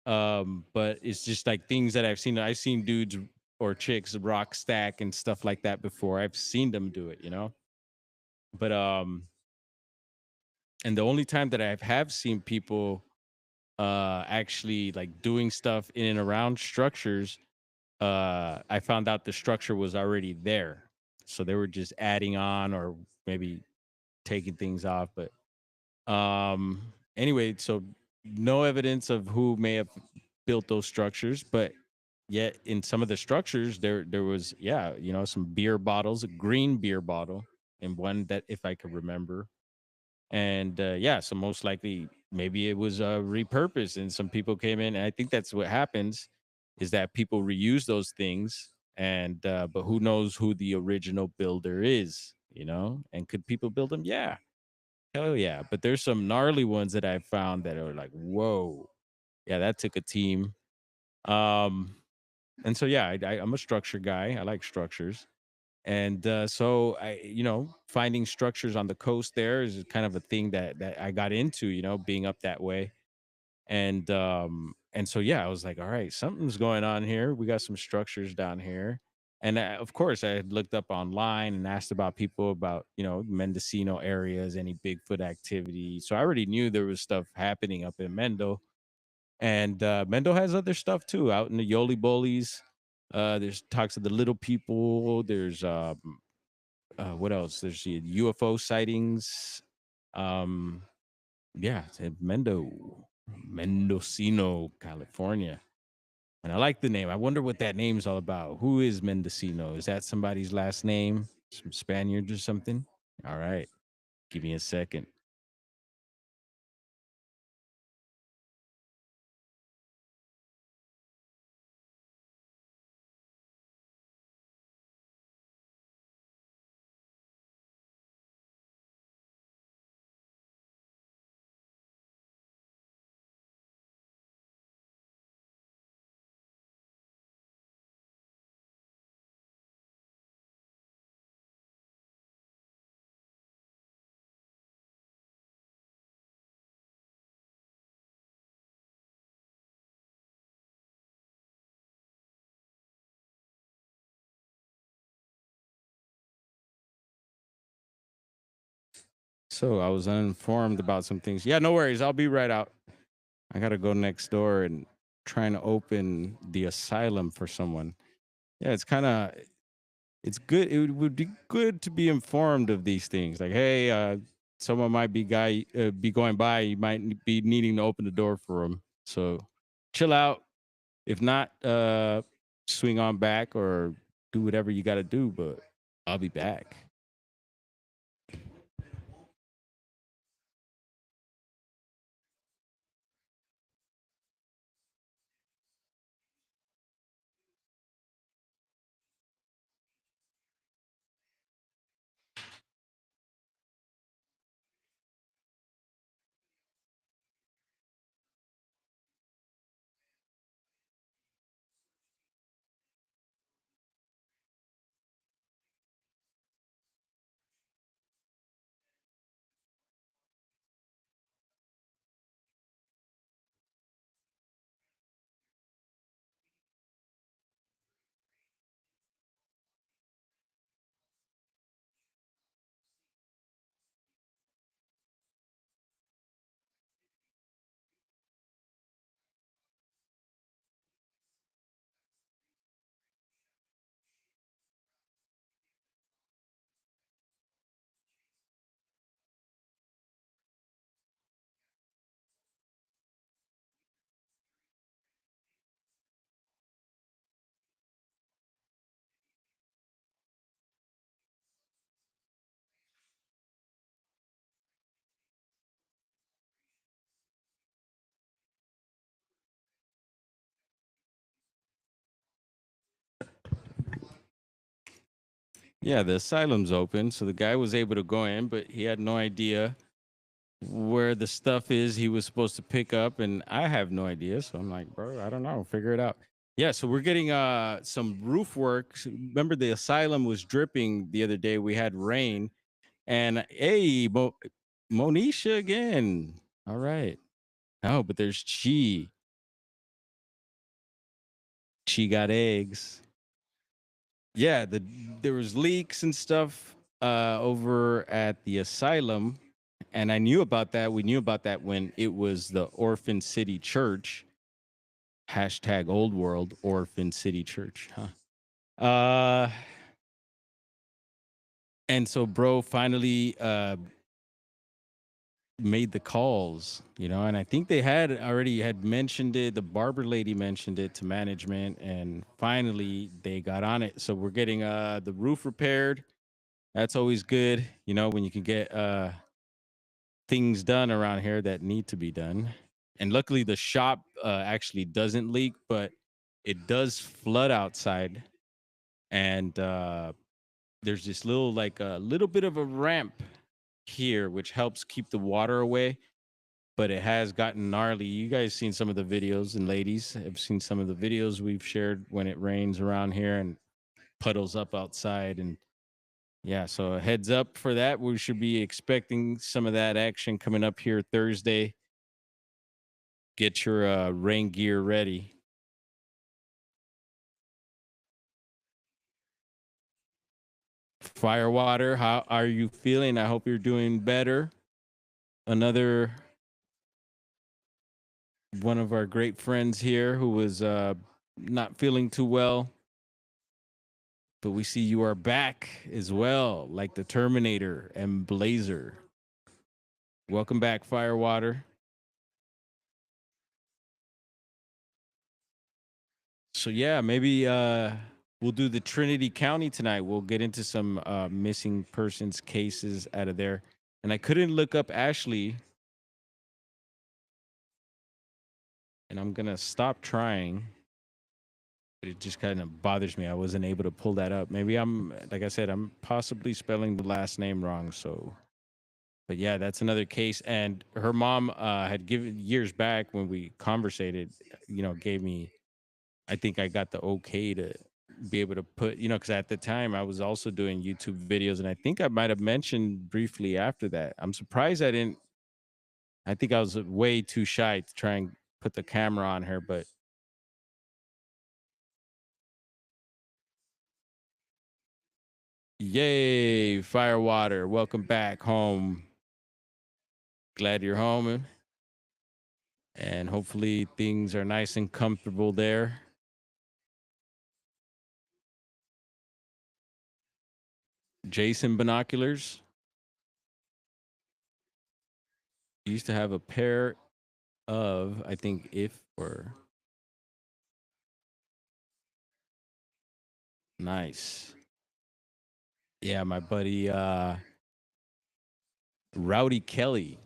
but it's just like things that I've seen dudes or chicks rock stack and stuff like that before. I've seen them do it. But and the only time that have seen people actually like doing stuff in and around structures, I found out the structure was already there, so they were just adding on or maybe taking things off. But anyway, so no evidence of who may have built those structures, but yet in some of the structures there was, yeah, some beer bottles, a green beer bottle, and one that, if I could remember. And yeah, so most likely maybe it was repurposed, and some people came in, and I think that's what happens, is that people reuse those things. And but who knows who the original builder is, and could people build them? Yeah, hell yeah. But there's some gnarly ones that I found that are like, whoa, yeah, that took a team. um and so yeah, I'm a structure guy. I like structures. And so finding structures on the coast there is kind of a thing that I got into, being up that way. And so yeah, I was like, all right, something's going on here. We got some structures down here. And of course, I had looked up online and asked about people about, Mendocino areas, any Bigfoot activity. So I already knew there was stuff happening up in Mendo. And Mendo has other stuff too out in the Yoli Bolies. There's talks of the little people. There's what else? There's the UFO sightings. Um, yeah, it's in Mendocino, California. And I like the name. I wonder what that name's all about. Who is Mendocino? Is that somebody's last name? Some Spaniards or something? All right. Give me a second. So I was uninformed about some things. Yeah, no worries. I'll be right out. I gotta go next door and trying to open the asylum for someone. Yeah, it's good. It would be good to be informed of these things. Like, hey, someone might be going by. You might be needing to open the door for them. So chill out. If not, swing on back or do whatever you got to do. But I'll be back. Yeah, the asylum's open, so the guy was able to go in, but he had no idea where the stuff is he was supposed to pick up, and I have no idea. So I'm like, bro, I don't know. Figure it out. Yeah, so we're getting some roof work. Remember the asylum was dripping the other day. We had rain, and hey, Monisha again. All right. Oh, but there's Chi. Chi got eggs. Yeah, there was leaks and stuff over at the asylum, and I knew about that. We knew about that when it was the Orphan City Church. Hashtag Old World Orphan City Church, huh? And so bro finally made the calls, and I think they had already had mentioned it. The barber lady mentioned it to management, and finally they got on it. So we're getting the roof repaired. That's always good, when you can get things done around here that need to be done. And luckily the shop actually doesn't leak, but it does flood outside. And there's this little, like a little bit of a ramp here which helps keep the water away, but it has gotten gnarly. You guys seen some of the videos, and ladies have seen some of the videos we've shared when it rains around here and puddles up outside. And yeah, so a heads up for that. We should be expecting some of that action coming up here Thursday. Get your rain gear ready. Firewater, how are you feeling? I hope you're doing better. Another one of our great friends here who was not feeling too well, but we see you are back as well, like the Terminator and Blazer. Welcome back, Firewater. So yeah, maybe we'll do the Trinity County tonight. We'll get into some missing persons cases out of there. And I couldn't look up Ashley, and I'm gonna stop trying. But it just kind of bothers me. I wasn't able to pull that up. Maybe I'm, like I said, I'm possibly spelling the last name wrong. So, but yeah, that's another case. And her mom had given years back when we conversated, gave me, I think I got the okay to be able to put, because at the time I was also doing YouTube videos. And I think I might have mentioned briefly after that. I'm surprised I didn't, I think I was way too shy to try and put the camera on her. But yay, Firewater. Welcome back home. Glad you're home, and hopefully things are nice and comfortable there. Jason binoculars. Used to have a pair of, I think, if or nice. Yeah, my buddy Rowdy Kelly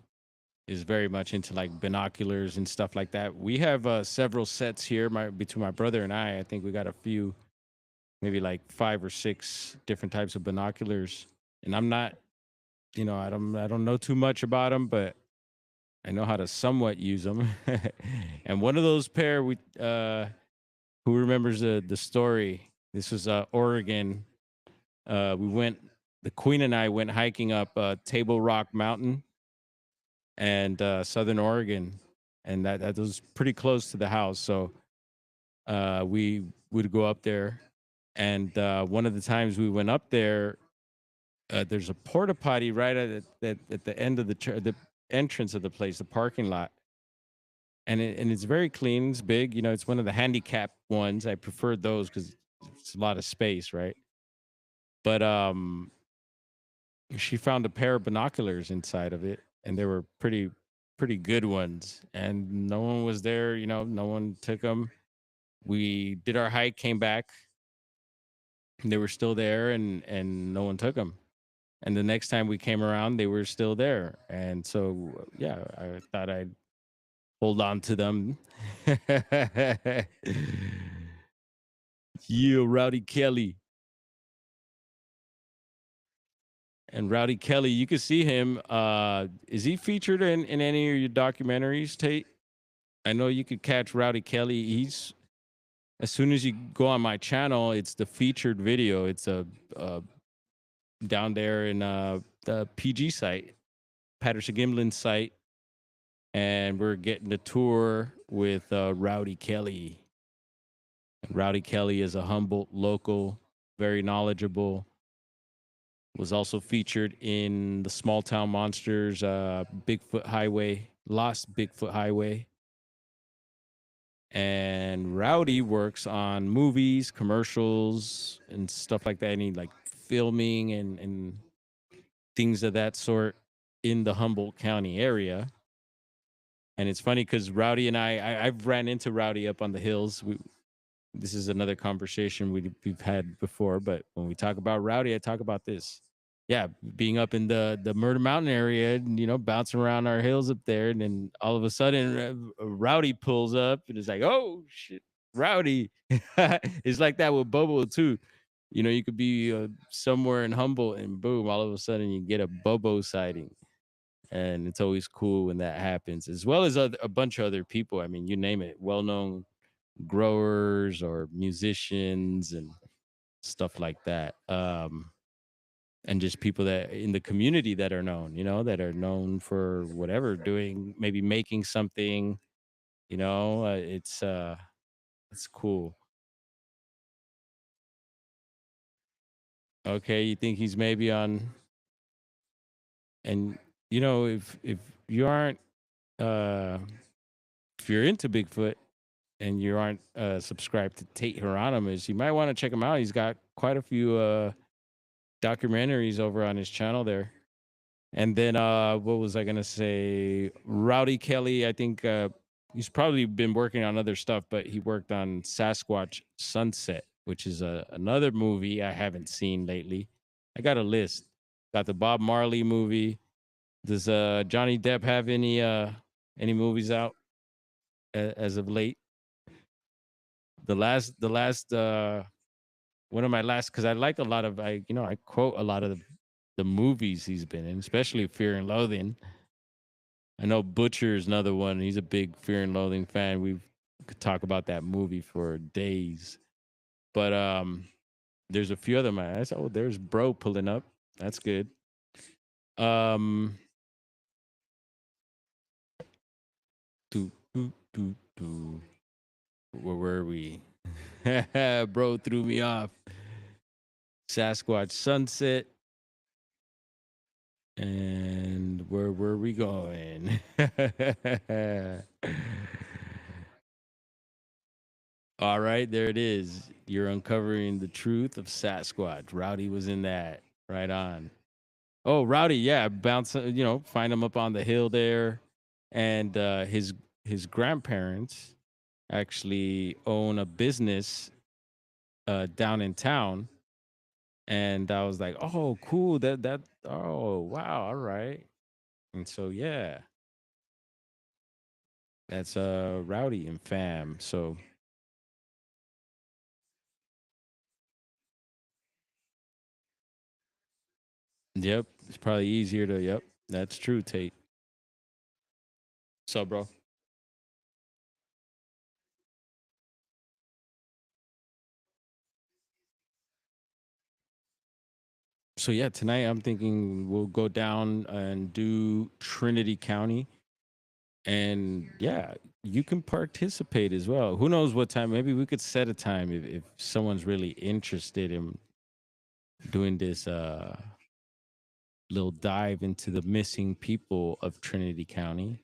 is very much into like binoculars and stuff like that. We have several sets here, between my brother and I. I think we got a few, maybe like 5 or 6 different types of binoculars. And I'm not, I don't know too much about them, but I know how to somewhat use them. And one of those pair, who remembers the story? This was Oregon. We went, the Queen and I went hiking up Table Rock Mountain and Southern Oregon, and that was pretty close to the house. So we would go up there, and one of the times we went up there, there's a porta potty right at the end of the entrance of the place, the parking lot, and it's very clean. It's big. It's one of the handicap ones. I prefer those because it's a lot of space, right? But she found a pair of binoculars inside of it, and they were pretty good ones. And no one was there. No one took them. We did our hike, came back, and they were still there, and no one took them. And the next time we came around, they were still there. And so, yeah, I thought I'd hold on to them. Yeah, Rowdy Kelly. And Rowdy Kelly, you can see him. Is he featured in any of your documentaries, Tate? I know you could catch Rowdy Kelly. He's, as soon as you go on my channel, it's the featured video. It's a down there in the PG site, Patterson Gimlin site, and we're getting a tour with Rowdy Kelly. Rowdy Kelly is a Humboldt local, very knowledgeable. Was also featured in the Small Town Monsters, Bigfoot Highway, Lost Bigfoot Highway. And Rowdy works on movies, commercials, and stuff like that. Any like filming and things of that sort in the Humboldt County area. And it's funny because Rowdy and I've ran into Rowdy up on the hills. This is another conversation we've had before, but when we talk about Rowdy, I talk about this. Yeah, being up in the Murder Mountain area, and, bouncing around our hills up there, and then all of a sudden, Rowdy pulls up, and it's like, oh shit, Rowdy. It's like that with Bobo too. You could be somewhere in Humboldt, and boom, all of a sudden you get a Bobo sighting, and it's always cool when that happens, as well as a bunch of other people. I mean, you name it, well-known growers or musicians and stuff like that. And just people that in the community that are known, that are known for whatever, doing, maybe making something, it's cool. Okay, you think he's maybe on, and if you aren't uh if you're into Bigfoot and you aren't subscribed to Tate Hieronymus, you might want to check him out. He's got quite a few documentaries over on his channel there. And then what was I gonna say? Rowdy Kelly, I think he's probably been working on other stuff, but he worked on Sasquatch Sunset, which is another movie I haven't seen lately. I got a list. Got the Bob Marley movie. Does Johnny Depp have any movies out as of late? The last one of my last, because I like a lot of I quote a lot of the movies he's been in, especially Fear and Loathing. I know Butcher is another one. He's a big Fear and Loathing fan. We could talk about that movie for days. But there's a few other man. Oh, there's Bro pulling up. That's good. Um, do do do do. Where were we? Bro threw me off. Sasquatch Sunset. And where were we going? All right, there it is. You're uncovering the truth of Sasquatch. Rowdy was in that. Right on. Oh, Rowdy, yeah, bounce. Find him up on the hill there, and his grandparents actually own a business down in town, and I was like, oh, cool. That. Oh, wow. All right. And so yeah, that's Rowdy and fam. So yep, it's probably easier to. Yep, that's true, Tate. So, bro. So yeah, tonight I'm thinking we'll go down and do Trinity County, and yeah, you can participate as well. Who knows what time? Maybe we could set a time if someone's really interested in doing this little dive into the missing people of Trinity County.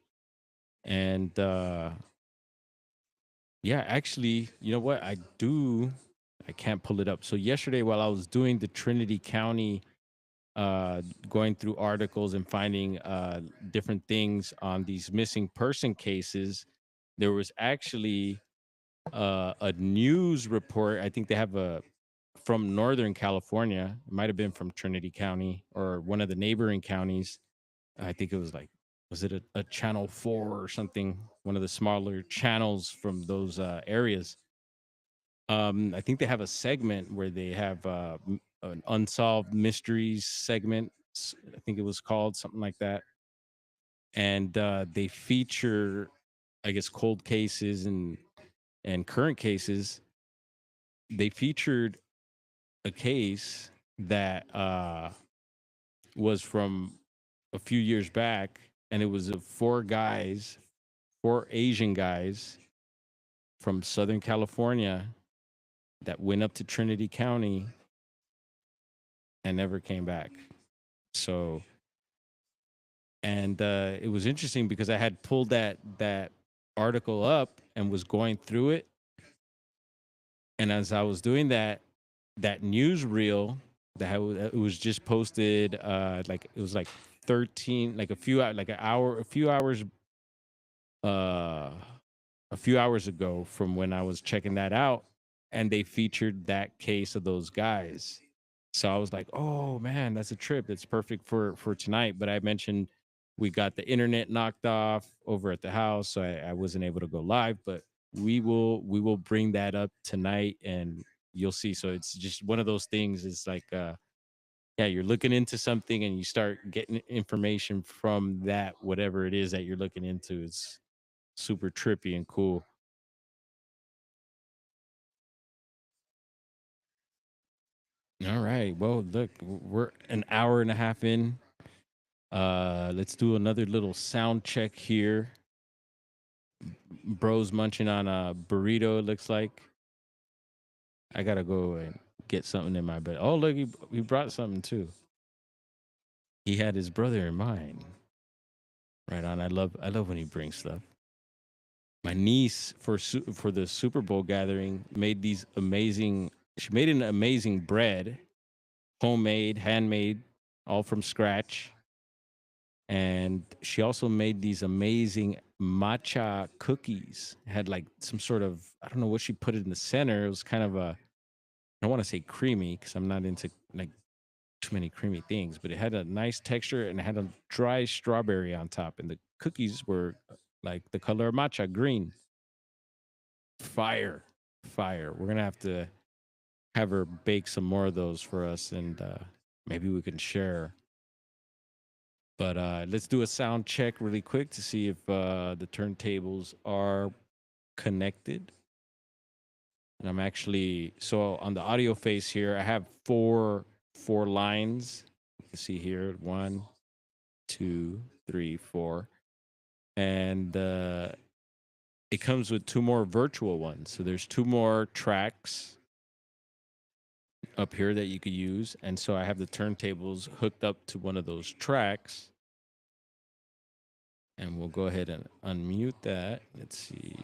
And yeah, actually, you know what? I can't pull it up. So yesterday while I was doing the Trinity County going through articles and finding different things on these missing person cases, there was actually a news report. I think they have a from Northern California. It might have been from Trinity County or one of the neighboring counties. I think it was like, was it a Channel 4 or something? One of the smaller channels from those areas. I think they have a segment where they have an unsolved mysteries segment. I think it was called something like that, and they feature, I guess, cold cases and current cases. They featured a case that was from a few years back, and it was of four Asian guys from Southern California that went up to Trinity County and never came back. So, and it was interesting because I had pulled that article up and was going through it, and as I was doing that, that newsreel it was just posted, like it was like 13, like like an hour, uh, a few hours ago from when I was checking that out, and they featured that case of those guys. So I was like, "Oh man, that's a trip. It's perfect for tonight." But I mentioned we got the internet knocked off over at the house, so I wasn't able to go live. But we will bring that up tonight, and you'll see. So it's just one of those things. It's like, yeah, you're looking into something, and you start getting information from that, whatever it is that you're looking into. It's super trippy and cool. All right. Well, look, we're an hour and a half in. Let's do another little sound check here. Bro's munching on a burrito, it looks like. I gotta go and get something in my bed. Oh, look, he brought something too. He had his brother in mind. Right on. I love when he brings stuff. My niece for the Super Bowl gathering made these amazing. She made an amazing bread, homemade, handmade, all from scratch. And she also made these amazing matcha cookies. It had like some sort of, I don't know what she put in the center. It was kind of a, I don't want to say creamy because I'm not into like too many creamy things, but it had a nice texture and it had a dry strawberry on top. And the cookies were like the color of matcha, green. Fire, fire. We're gonna have her bake some more of those for us, and maybe we can share. But let's do a sound check really quick to see if the turntables are connected. And I'm actually so on the audio face here. I have four lines. You can see here 1, 2, 3, 4, and it comes with two more virtual ones. So there's two more tracks up here that you could use. And so I have the turntables hooked up to one of those tracks. And we'll go ahead and unmute that. Let's see.